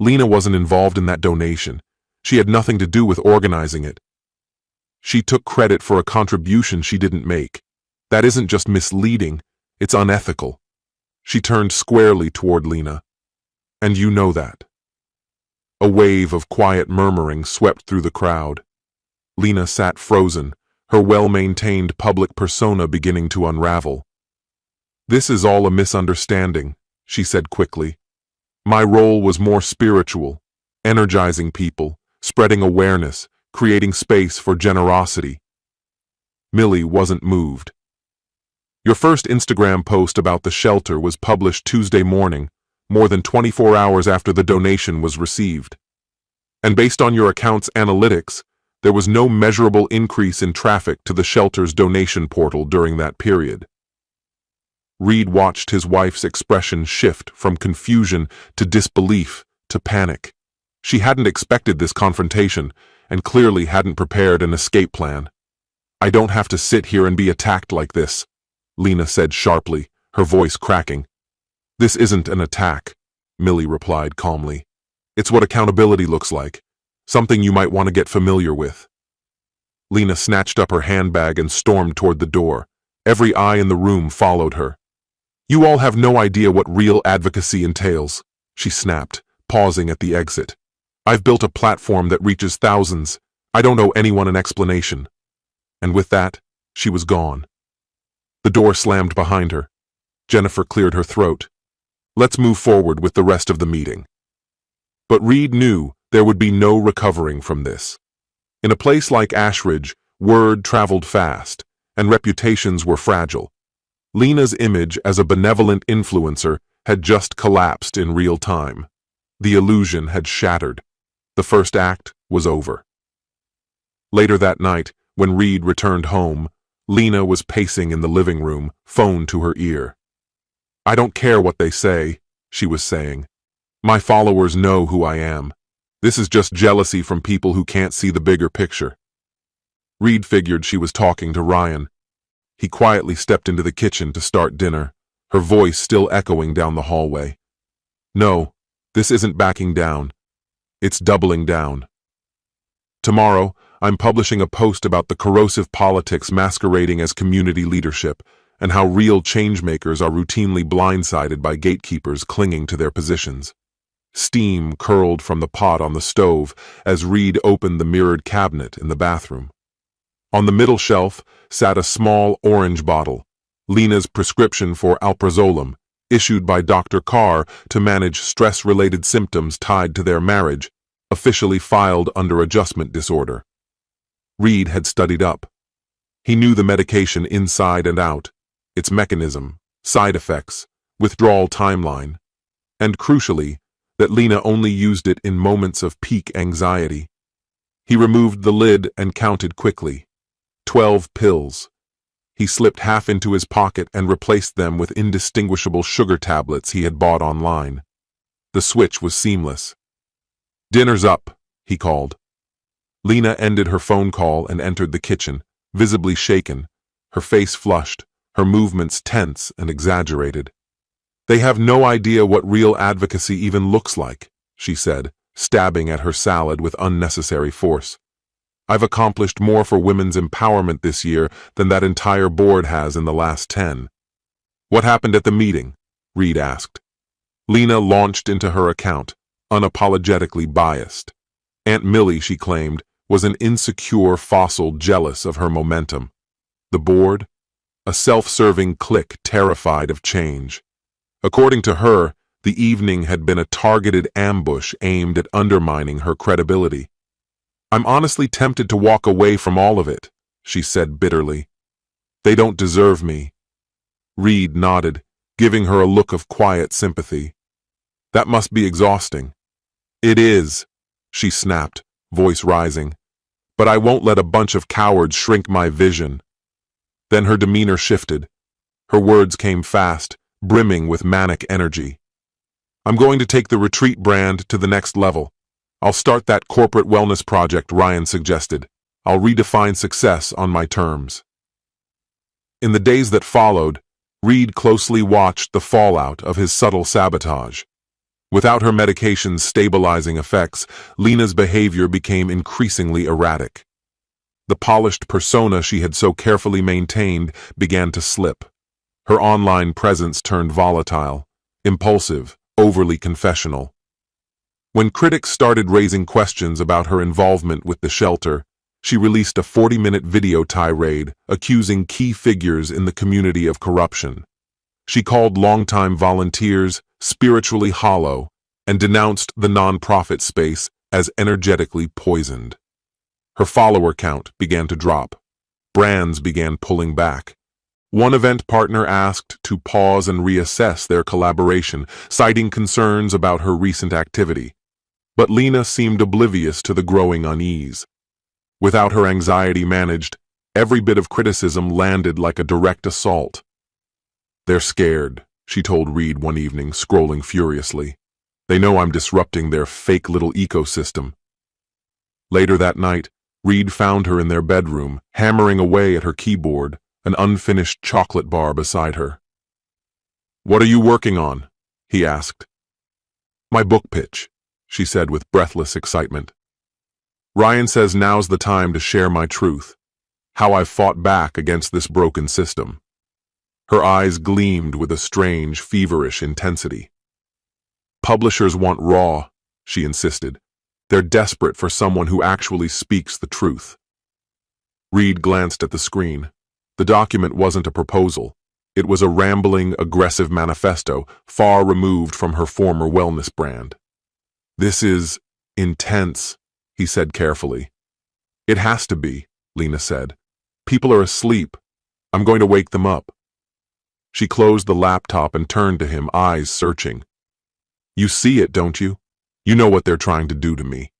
S1: "Lena wasn't involved in that donation. She had nothing to do with organizing it. She took credit for a contribution she didn't make. That isn't just misleading, it's unethical." She turned squarely toward Lena. "And you know that." A wave of quiet murmuring swept through the crowd. Lena sat frozen, her well-maintained public persona beginning to unravel. "This is all a misunderstanding," she said quickly. "My role was more spiritual, energizing people, spreading awareness, creating space for generosity." Millie wasn't moved. "Your first Instagram post about the shelter was published Tuesday morning, more than 24 hours after the donation was received. And based on your account's analytics, there was no measurable increase in traffic to the shelter's donation portal during that period." Reed watched his wife's expression shift from confusion to disbelief to panic. She hadn't expected this confrontation and clearly hadn't prepared an escape plan. "I don't have to sit here and be attacked like this," Lena said sharply, her voice cracking. "This isn't an attack," Millie replied calmly. "It's what accountability looks like, something you might want to get familiar with." Lena snatched up her handbag and stormed toward the door. Every eye in the room followed her. "You all have no idea what real advocacy entails," she snapped, pausing at the exit. "I've built a platform that reaches thousands. I don't owe anyone an explanation." And with that, she was gone. The door slammed behind her. Jennifer cleared her throat. "Let's move forward with the rest of the meeting." But Reed knew there would be no recovering from this. In a place like Ashridge, word traveled fast, and reputations were fragile. Lena's image as a benevolent influencer had just collapsed in real time. The illusion had shattered. The first act was over. Later that night, when Reed returned home, Lena was pacing in the living room, phone to her ear. "I don't care what they say," she was saying. "My followers know who I am. This is just jealousy from people who can't see the bigger picture. Reed figured she was talking to Ryan. He quietly stepped into the kitchen to start dinner, her voice still echoing down the hallway. No, this isn't backing down. It's doubling down. Tomorrow, I'm publishing a post about the corrosive politics masquerading as community leadership and how real changemakers are routinely blindsided by gatekeepers clinging to their positions. Steam curled from the pot on the stove as Reed opened the mirrored cabinet in the bathroom. On the middle shelf sat a small orange bottle, Lena's prescription for alprazolam, issued by Dr. Carr to manage stress-related symptoms tied to their marriage, officially filed under adjustment disorder. Reed had studied up. He knew the medication inside and out, its mechanism, side effects, withdrawal timeline, and crucially, that Lena only used it in moments of peak anxiety. He removed the lid and counted quickly. 12 pills. He slipped half into his pocket and replaced them with indistinguishable sugar tablets he had bought online. The switch was seamless. "Dinner's up," he called. Lena ended her phone call and entered the kitchen, visibly shaken, her face flushed, her movements tense and exaggerated. "They have no idea what real advocacy even looks like," she said, stabbing at her salad with unnecessary force. "I've accomplished more for women's empowerment this year than that entire board has in the last 10. "What happened at the meeting?" Reed asked. Lena launched into her account, unapologetically biased. Aunt Millie, she claimed, was an insecure fossil jealous of her momentum. The board? A self-serving clique terrified of change. According to her, the evening had been a targeted ambush aimed at undermining her credibility. "I'm honestly tempted to walk away from all of it," she said bitterly. "They don't deserve me." Reed nodded, giving her a look of quiet sympathy. "That must be exhausting." "It is," she snapped, voice rising. "But I won't let a bunch of cowards shrink my vision." Then her demeanor shifted. Her words came fast, brimming with manic energy. "I'm going to take the Retreat brand to the next level. I'll start that corporate wellness project Ryan suggested. I'll redefine success on my terms." In the days that followed, Reed closely watched the fallout of his subtle sabotage. Without her medication's stabilizing effects, Lena's behavior became increasingly erratic. The polished persona she had so carefully maintained began to slip. Her online presence turned volatile, impulsive, overly confessional. When critics started raising questions about her involvement with the shelter, she released a 40-minute video tirade accusing key figures in the community of corruption. She called longtime volunteers spiritually hollow and denounced the nonprofit space as energetically poisoned. Her follower count began to drop. Brands began pulling back. One event partner asked to pause and reassess their collaboration, citing concerns about her recent activity. But Lena seemed oblivious to the growing unease. Without her anxiety managed, every bit of criticism landed like a direct assault. "They're scared," she told Reed one evening, scrolling furiously. "They know I'm disrupting their fake little ecosystem." Later that night, Reed found her in their bedroom, hammering away at her keyboard, an unfinished chocolate bar beside her. "What are you working on?" he asked. "My book pitch," she said with breathless excitement. "Ryan says now's the time to share my truth, how I've fought back against this broken system." Her eyes gleamed with a strange, feverish intensity. "Publishers want raw," she insisted. "They're desperate for someone who actually speaks the truth." Reed glanced at the screen. The document wasn't a proposal. It was a rambling, aggressive manifesto, far removed from her former wellness brand. "This is intense," he said carefully. "It has to be," Lena said. "People are asleep. I'm going to wake them up." She closed the laptop and turned to him, eyes searching. "You see it, don't you? You know what they're trying to do to me."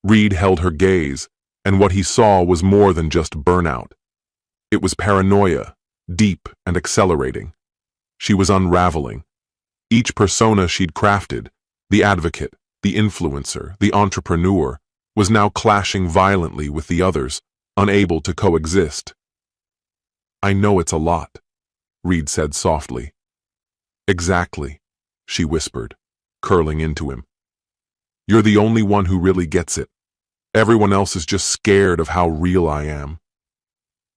S1: Reed held her gaze, and what he saw was more than just burnout. It was paranoia, deep and accelerating. She was unraveling. Each persona she'd crafted, the advocate, the influencer, the entrepreneur, was now clashing violently with the others, unable to coexist. "I know it's a lot," Reed said softly. "Exactly," she whispered, curling into him. "You're the only one who really gets it. Everyone else is just scared of how real I am."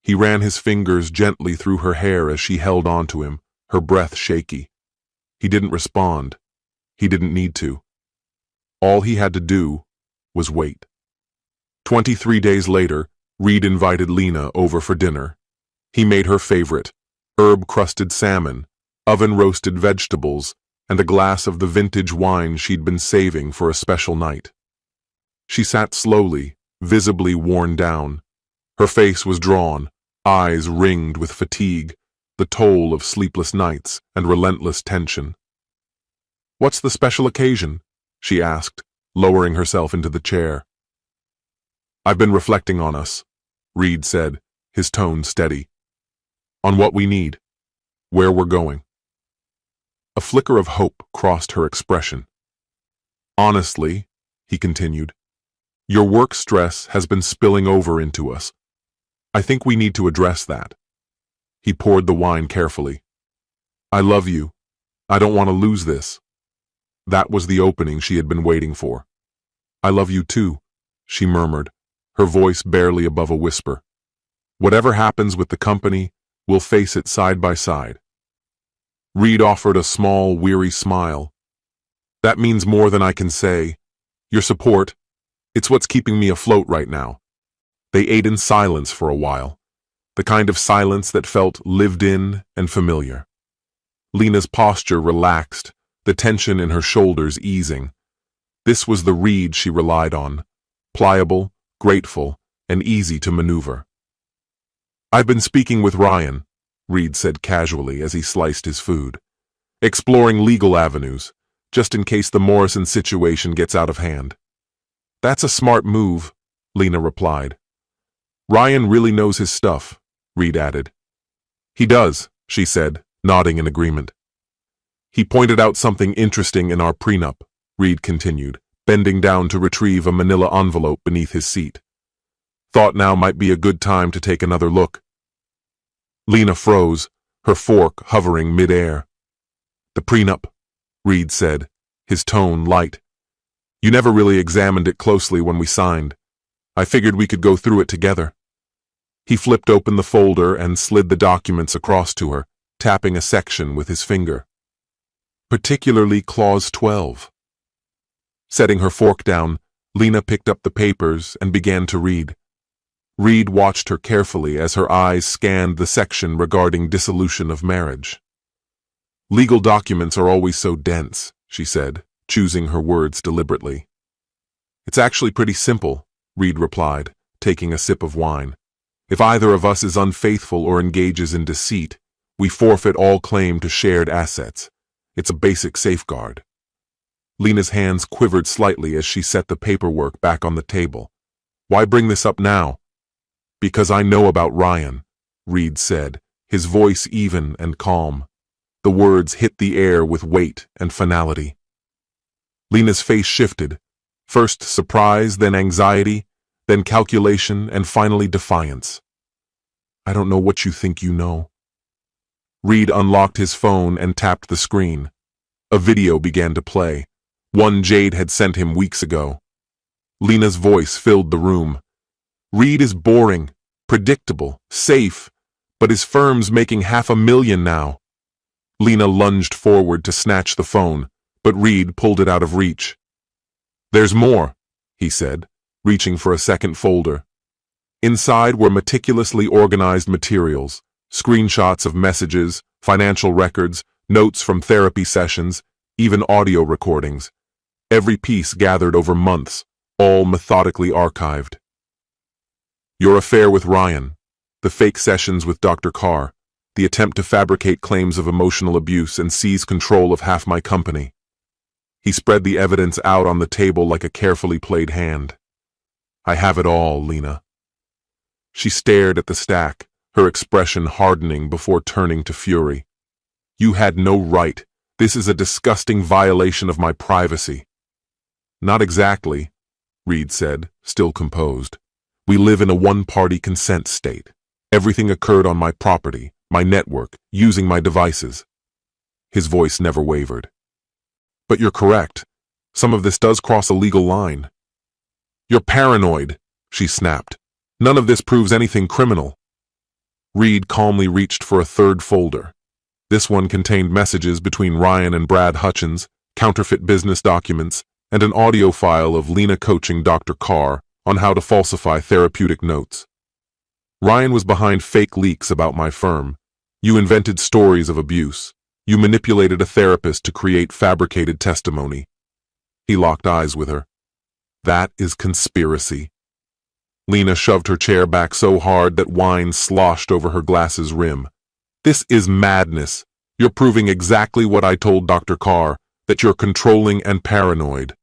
S1: He ran his fingers gently through her hair as she held on to him, her breath shaky. He didn't respond. He didn't need to. All he had to do was wait. 23 days later, Reed invited Lena over for dinner. He made her favorite, herb-crusted salmon, oven-roasted vegetables, and a glass of the vintage wine she'd been saving for a special night. She sat slowly, visibly worn down. Her face was drawn, eyes ringed with fatigue, the toll of sleepless nights and relentless tension. "What's the special occasion?" she asked, lowering herself into the chair. "I've been reflecting on us," Reed said, his tone steady. "On what we need, where we're going." A flicker of hope crossed her expression. "Honestly," he continued, "your work stress has been spilling over into us. I think we need to address that." He poured the wine carefully. "I love you. I don't want to lose this." That was the opening she had been waiting for. "I love you too," she murmured, her voice barely above a whisper. "Whatever happens with the company, we'll face it side by side." Reed offered a small, weary smile. "That means more than I can say. Your support, it's what's keeping me afloat right now." They ate in silence for a while, the kind of silence that felt lived in and familiar. Lena's posture relaxed, the tension in her shoulders easing. This was the Reed she relied on, pliable, grateful, and easy to maneuver. "I've been speaking with Ryan," Reed said casually as he sliced his food, "exploring legal avenues, just in case the Morrison situation gets out of hand." "That's a smart move," Lena replied. "Ryan really knows his stuff," Reed added. "He does," she said, nodding in agreement. "He pointed out something interesting in our prenup," Reed continued, bending down to retrieve a manila envelope beneath his seat. "Thought now might be a good time to take another look." Lena froze, her fork hovering mid-air. "The prenup," Reed said, his tone light. "You never really examined it closely when we signed. I figured we could go through it together." He flipped open the folder and slid the documents across to her, tapping a section with his finger. "Particularly Clause 12. Setting her fork down, Lena picked up the papers and began to read. Reed watched her carefully as her eyes scanned the section regarding dissolution of marriage. "Legal documents are always so dense," she said, choosing her words deliberately. "It's actually pretty simple," Reed replied, taking a sip of wine. "If either of us is unfaithful or engages in deceit, we forfeit all claim to shared assets. It's a basic safeguard." Lena's hands quivered slightly as she set the paperwork back on the table. "Why bring this up now?" "Because I know about Ryan," Reed said, his voice even and calm. The words hit the air with weight and finality. Lena's face shifted, first surprise, then anxiety, then calculation, and finally defiance. "I don't know what you think you know." Reed unlocked his phone and tapped the screen. A video began to play, one Jade had sent him weeks ago. Lena's voice filled the room. "Reed is boring, predictable, safe, but his firm's making $500,000 now." Lena lunged forward to snatch the phone, but Reed pulled it out of reach. "There's more," he said, reaching for a second folder. Inside were meticulously organized materials, screenshots of messages, financial records, notes from therapy sessions, even audio recordings. Every piece gathered over months, all methodically archived. "Your affair with Ryan, the fake sessions with Dr. Carr, the attempt to fabricate claims of emotional abuse and seize control of half my company." He spread the evidence out on the table like a carefully played hand. "I have it all, Lena." She stared at the stack, her expression hardening before turning to fury. "You had no right. This is a disgusting violation of my privacy." Not exactly, Reed said, still composed. We live in a one-party consent state. Everything occurred on my property, my network, using my devices. His voice never wavered. But you're correct. Some of this does cross a legal line. You're paranoid, she snapped. None of this proves anything criminal. Reed calmly reached for a third folder. This one contained messages between Ryan and Brad Hutchins, counterfeit business documents, and an audio file of Lena coaching Dr. Carr on how to falsify therapeutic notes. Ryan was behind fake leaks about my firm. You invented stories of abuse. You manipulated a therapist to create fabricated testimony. He locked eyes with her. That is conspiracy. Lena shoved her chair back so hard that wine sloshed over her glass's rim. This is madness. You're proving exactly what I told Dr. Carr, that you're controlling and paranoid.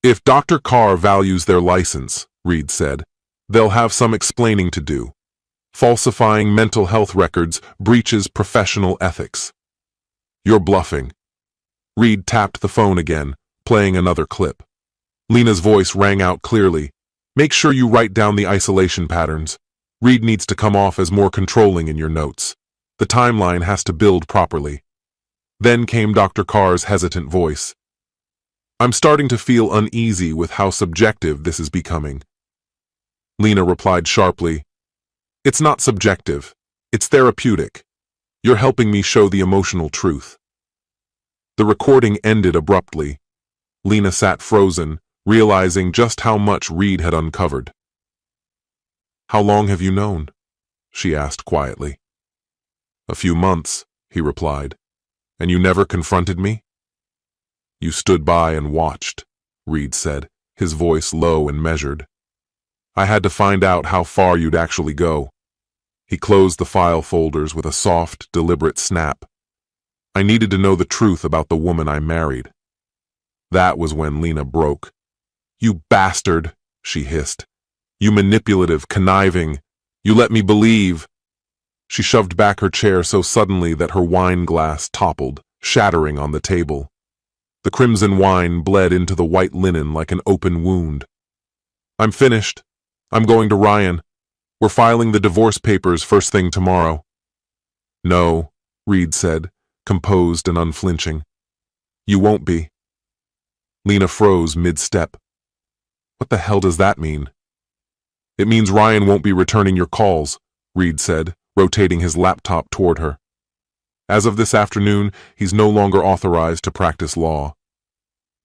S1: If Dr. Carr values their license, Reed said, they'll have some explaining to do. Falsifying mental health records breaches professional ethics. You're bluffing. Reed tapped the phone again, playing another clip. Lena's voice rang out clearly. Make sure you write down the isolation patterns. Reed needs to come off as more controlling in your notes. The timeline has to build properly. Then came Dr. Carr's hesitant voice. I'm starting to feel uneasy with how subjective this is becoming. Lena replied sharply, It's not subjective. It's therapeutic. You're helping me show the emotional truth. The recording ended abruptly. Lena sat frozen, realizing just how much Reed had uncovered. How long have you known? She asked quietly. A few months, he replied. And you never confronted me? You stood by and watched, Reed said, his voice low and measured. I had to find out how far you'd actually go. He closed the file folders with a soft, deliberate snap. I needed to know the truth about the woman I married. That was when Lena broke. You bastard, she hissed. You manipulative, conniving. You let me believe. She shoved back her chair so suddenly that her wine glass toppled, shattering on the table. The crimson wine bled into the white linen like an open wound. I'm finished. I'm going to Ryan. We're filing the divorce papers first thing tomorrow. No, Reed said, composed and unflinching. You won't be. Lena froze mid-step. What the hell does that mean? It means Ryan won't be returning your calls, Reed said, rotating his laptop toward her. As of this afternoon, he's no longer authorized to practice law.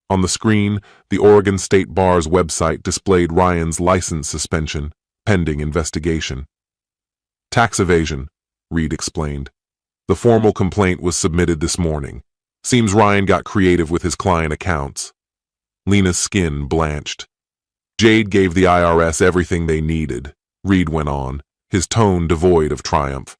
S1: On the screen, the Oregon State Bar's website displayed Ryan's license suspension, pending investigation. Tax evasion, Reed explained. The formal complaint was submitted this morning. Seems Ryan got creative with his client accounts. Lena's skin blanched. Jade gave the IRS everything they needed, Reed went on, his tone devoid of triumph.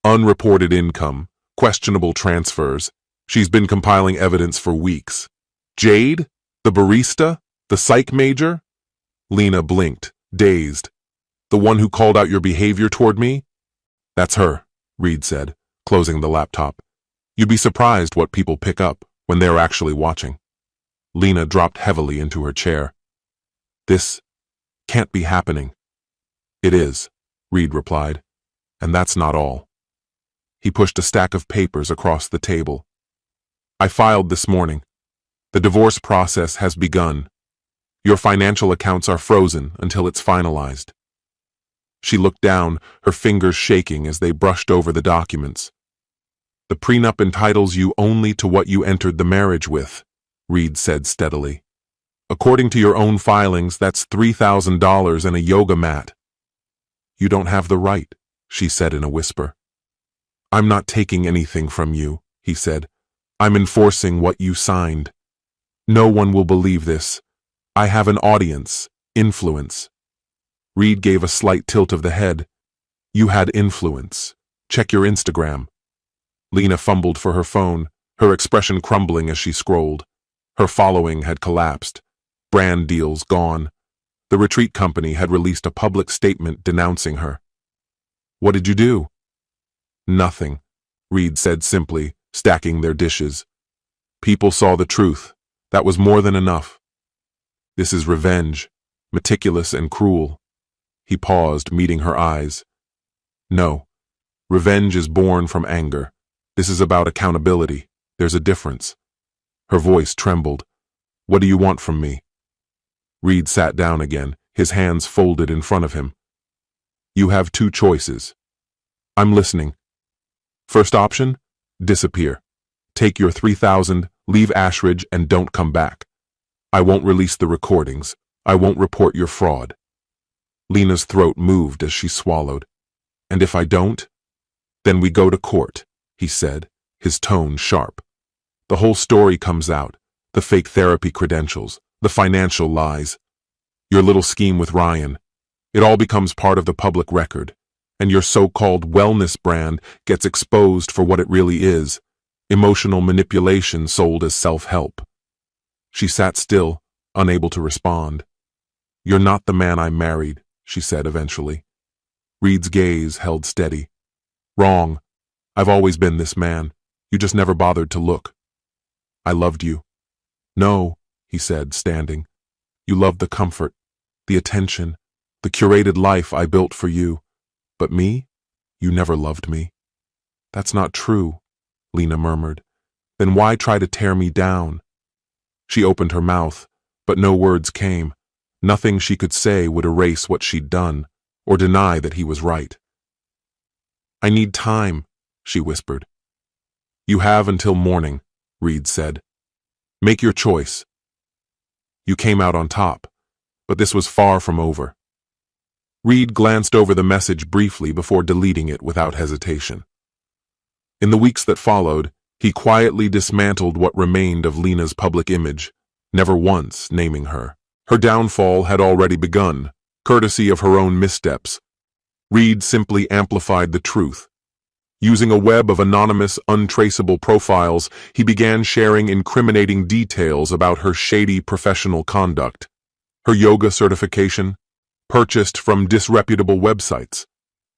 S1: Unreported income, questionable transfers. She's been compiling evidence for weeks. Jade? The barista? The psych major? Lena blinked, dazed. The one who called out your behavior toward me? That's her, Reed said, closing the laptop. You'd be surprised what people pick up when they're actually watching. Lena dropped heavily into her chair. This can't be happening. It is, Reed replied, and that's not all. He pushed a stack of papers across the table. I filed this morning. The divorce process has begun. Your financial accounts are frozen until it's finalized. She looked down, her fingers shaking as they brushed over the documents. The prenup entitles you only to what you entered the marriage with, Reed said steadily. According to your own filings, that's $3,000 and a yoga mat. You don't have the right, she said in a whisper. I'm not taking anything from you, he said. I'm enforcing what you signed. No one will believe this. I have an audience, influence. Reed gave a slight tilt of the head. You had influence. Check your Instagram. Lena fumbled for her phone, her expression crumbling as she scrolled. Her following had collapsed. Brand deals gone. The retreat company had released a public statement denouncing her. What did you do? Nothing, Reed said simply, stacking their dishes. People saw the truth. That was more than enough. This is revenge, meticulous and cruel. He paused, meeting her eyes. No, revenge is born from anger. This is about accountability. There's a difference. Her voice trembled. What do you want from me? Reed sat down again, his hands folded in front of him. You have two choices. I'm listening. First option, disappear. Take your 3,000, leave Ashridge, and don't come back. I won't release the recordings. I won't report your fraud. Lena's throat moved as she swallowed. And if I don't? Then we go to court, he said, his tone sharp. The whole story comes out, the fake therapy credentials, the financial lies, your little scheme with Ryan. It all becomes part of the public record, and your so-called wellness brand gets exposed for what it really is, emotional manipulation sold as self-help. She sat still, unable to respond. You're not the man I married, she said eventually. Reed's gaze held steady. Wrong. I've always been this man. You just never bothered to look. I loved you. No, he said, standing. You loved the comfort, the attention, the curated life I built for you. But me? You never loved me. That's not true, Lena murmured. Then why try to tear me down? She opened her mouth, but no words came. Nothing she could say would erase what she'd done, or deny that he was right. I need time, she whispered. You have until morning, Reed said. Make your choice. You came out on top, but this was far from over. Reed glanced over the message briefly before deleting it without hesitation. In the weeks that followed, he quietly dismantled what remained of Lena's public image, never once naming her. Her downfall had already begun, courtesy of her own missteps. Reed simply amplified the truth. Using a web of anonymous, untraceable profiles, he began sharing incriminating details about her shady professional conduct. Her yoga certification, purchased from disreputable websites.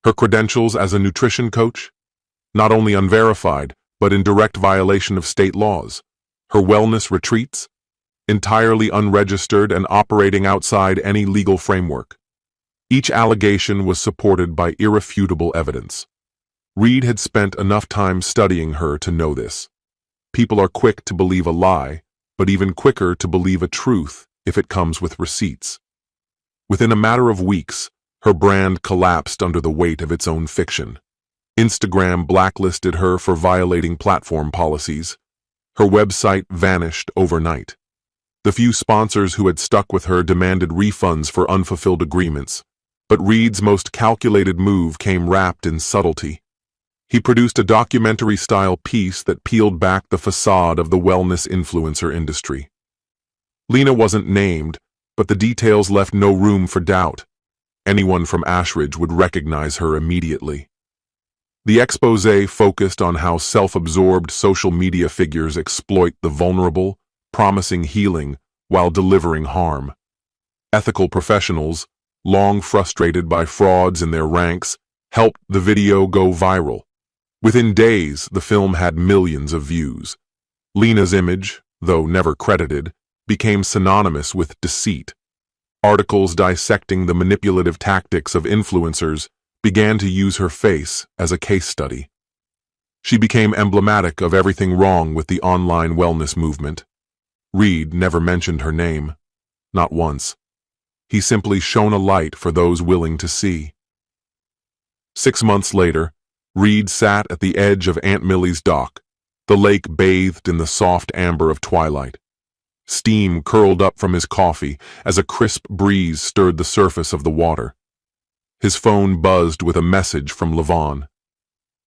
S1: Her credentials as a nutrition coach, not only unverified, but in direct violation of state laws. Her wellness retreats, entirely unregistered and operating outside any legal framework. Each allegation was supported by irrefutable evidence. Reed had spent enough time studying her to know this. People are quick to believe a lie, but even quicker to believe a truth if it comes with receipts. Within a matter of weeks, her brand collapsed under the weight of its own fiction. Instagram blacklisted her for violating platform policies. Her website vanished overnight. The few sponsors who had stuck with her demanded refunds for unfulfilled agreements, but Reed's most calculated move came wrapped in subtlety. He produced a documentary-style piece that peeled back the facade of the wellness influencer industry. Lena wasn't named, but the details left no room for doubt. Anyone from Ashridge would recognize her immediately. The exposé focused on how self-absorbed social media figures exploit the vulnerable, promising healing while delivering harm. Ethical professionals, long frustrated by frauds in their ranks, helped the video go viral. Within days, the film had millions of views. Lena's image, though never credited, became synonymous with deceit. Articles dissecting the manipulative tactics of influencers began to use her face as a case study. She became emblematic of everything wrong with the online wellness movement. Reed never mentioned her name, not once. He simply shone a light for those willing to see. 6 months later, Reed sat at the edge of Aunt Millie's dock, the lake bathed in the soft amber of twilight. Steam curled up from his coffee as a crisp breeze stirred the surface of the water. His phone buzzed with a message from Levon.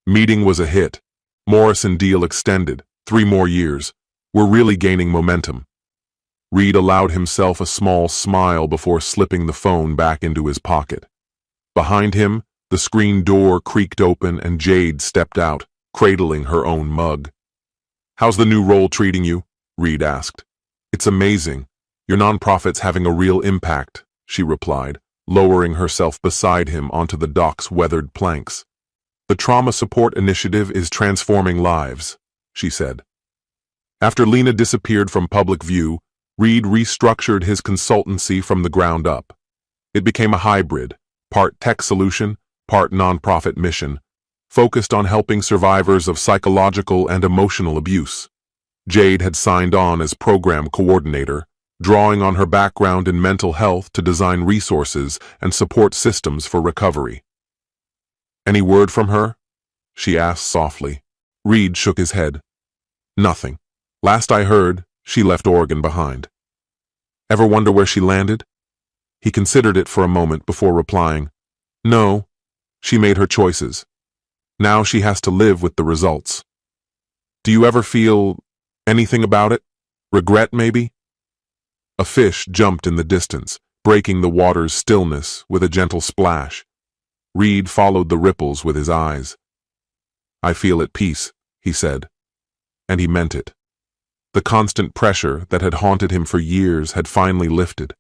S1: Meeting was a hit. Morrison deal extended, 3 more years. We're really gaining momentum. Reed allowed himself a small smile before slipping the phone back into his pocket. Behind him, the screen door creaked open and Jade stepped out, cradling her own mug. How's the new role treating you? Reed asked. It's amazing. Your nonprofit's having a real impact, she replied, lowering herself beside him onto the dock's weathered planks. The trauma support initiative is transforming lives, she said. After Lena disappeared from public view, Reed restructured his consultancy from the ground up. It became a hybrid, part tech solution, part nonprofit mission, focused on helping survivors of psychological and emotional abuse. Jade had signed on as program coordinator, drawing on her background in mental health to design resources and support systems for recovery. "Any word from her?" she asked softly. Reed shook his head. "Nothing. Last I heard, she left Oregon behind." "Ever wonder where she landed?" He considered it for a moment before replying, "No, she made her choices. Now she has to live with the results." "Do you ever feel anything about it? Regret, maybe?" A fish jumped in the distance, breaking the water's stillness with a gentle splash. Reed followed the ripples with his eyes. "I feel at peace," he said. And he meant it. The constant pressure that had haunted him for years had finally lifted.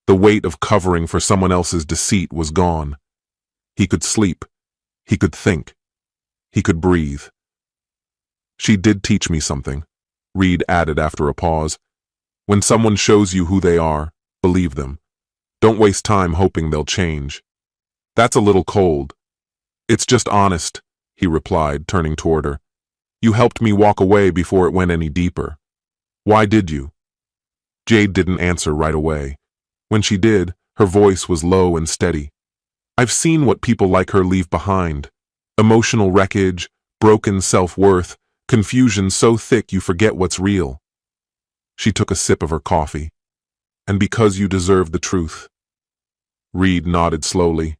S1: The weight of covering for someone else's deceit was gone. He could sleep. He could think. He could breathe. "She did teach me something," Reed added after a pause. "When someone shows you who they are, believe them. Don't waste time hoping they'll change." "That's a little cold." "It's just honest," he replied, turning toward her. "You helped me walk away before it went any deeper. Why did you?" Jade didn't answer right away. When she did, her voice was low and steady. "I've seen what people like her leave behind. Emotional wreckage, broken self-worth, confusion so thick you forget what's real." She took a sip of her coffee. "And because you deserve the truth." Reed nodded slowly.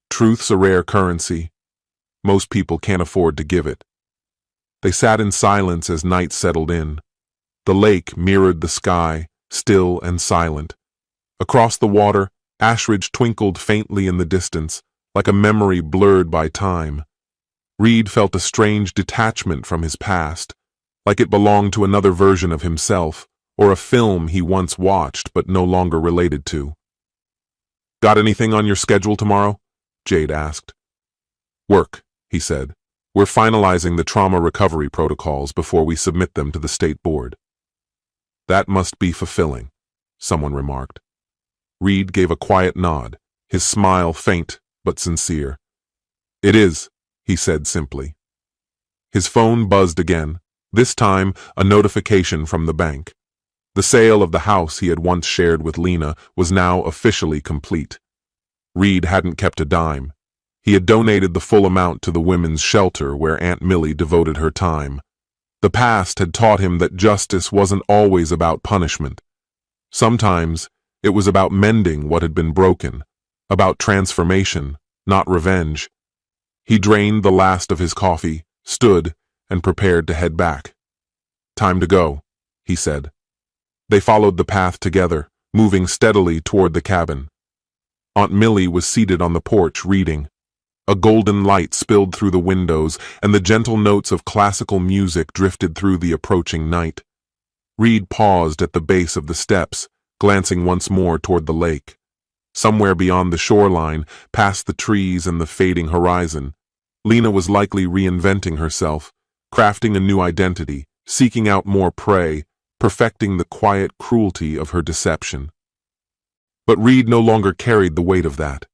S1: "Truth's a rare currency. Most people can't afford to give it." They sat in silence as night settled in. The lake mirrored the sky, still and silent. Across the water, Ashridge twinkled faintly in the distance, like a memory blurred by time. Reed felt a strange detachment from his past, like it belonged to another version of himself, or a film he once watched but no longer related to. "Got anything on your schedule tomorrow?" Jade asked. "Work," he said. "We're finalizing the trauma recovery protocols before we submit them to the state board." "That must be fulfilling," someone remarked. Reed gave a quiet nod, his smile faint but sincere. "It is," he said simply. His phone buzzed again, this time a notification from the bank. The sale of the house he had once shared with Lena was now officially complete. Reed hadn't kept a dime. He had donated the full amount to the women's shelter where Aunt Millie devoted her time. The past had taught him that justice wasn't always about punishment. Sometimes it was about mending what had been broken, about transformation, not revenge. He drained the last of his coffee, stood, and prepared to head back. "Time to go," he said. They followed the path together, moving steadily toward the cabin. Aunt Millie was seated on the porch reading. A golden light spilled through the windows, and the gentle notes of classical music drifted through the approaching night. Reed paused at the base of the steps, glancing once more toward the lake. Somewhere beyond the shoreline, past the trees and the fading horizon, Lena was likely reinventing herself, crafting a new identity, seeking out more prey, perfecting the quiet cruelty of her deception. But Reed no longer carried the weight of that.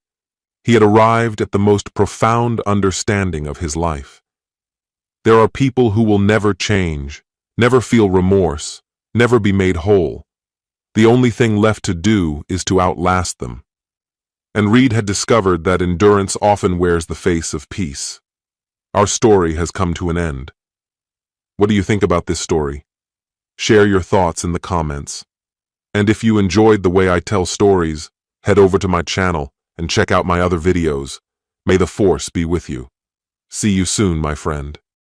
S1: He had arrived at the most profound understanding of his life. There are people who will never change, never feel remorse, never be made whole. The only thing left to do is to outlast them. And Reed had discovered that endurance often wears the face of peace. Our story has come to an end. What do you think about this story? Share your thoughts in the comments. And if you enjoyed the way I tell stories, head over to my channel and check out my other videos. May the force be with you. See you soon, my friend.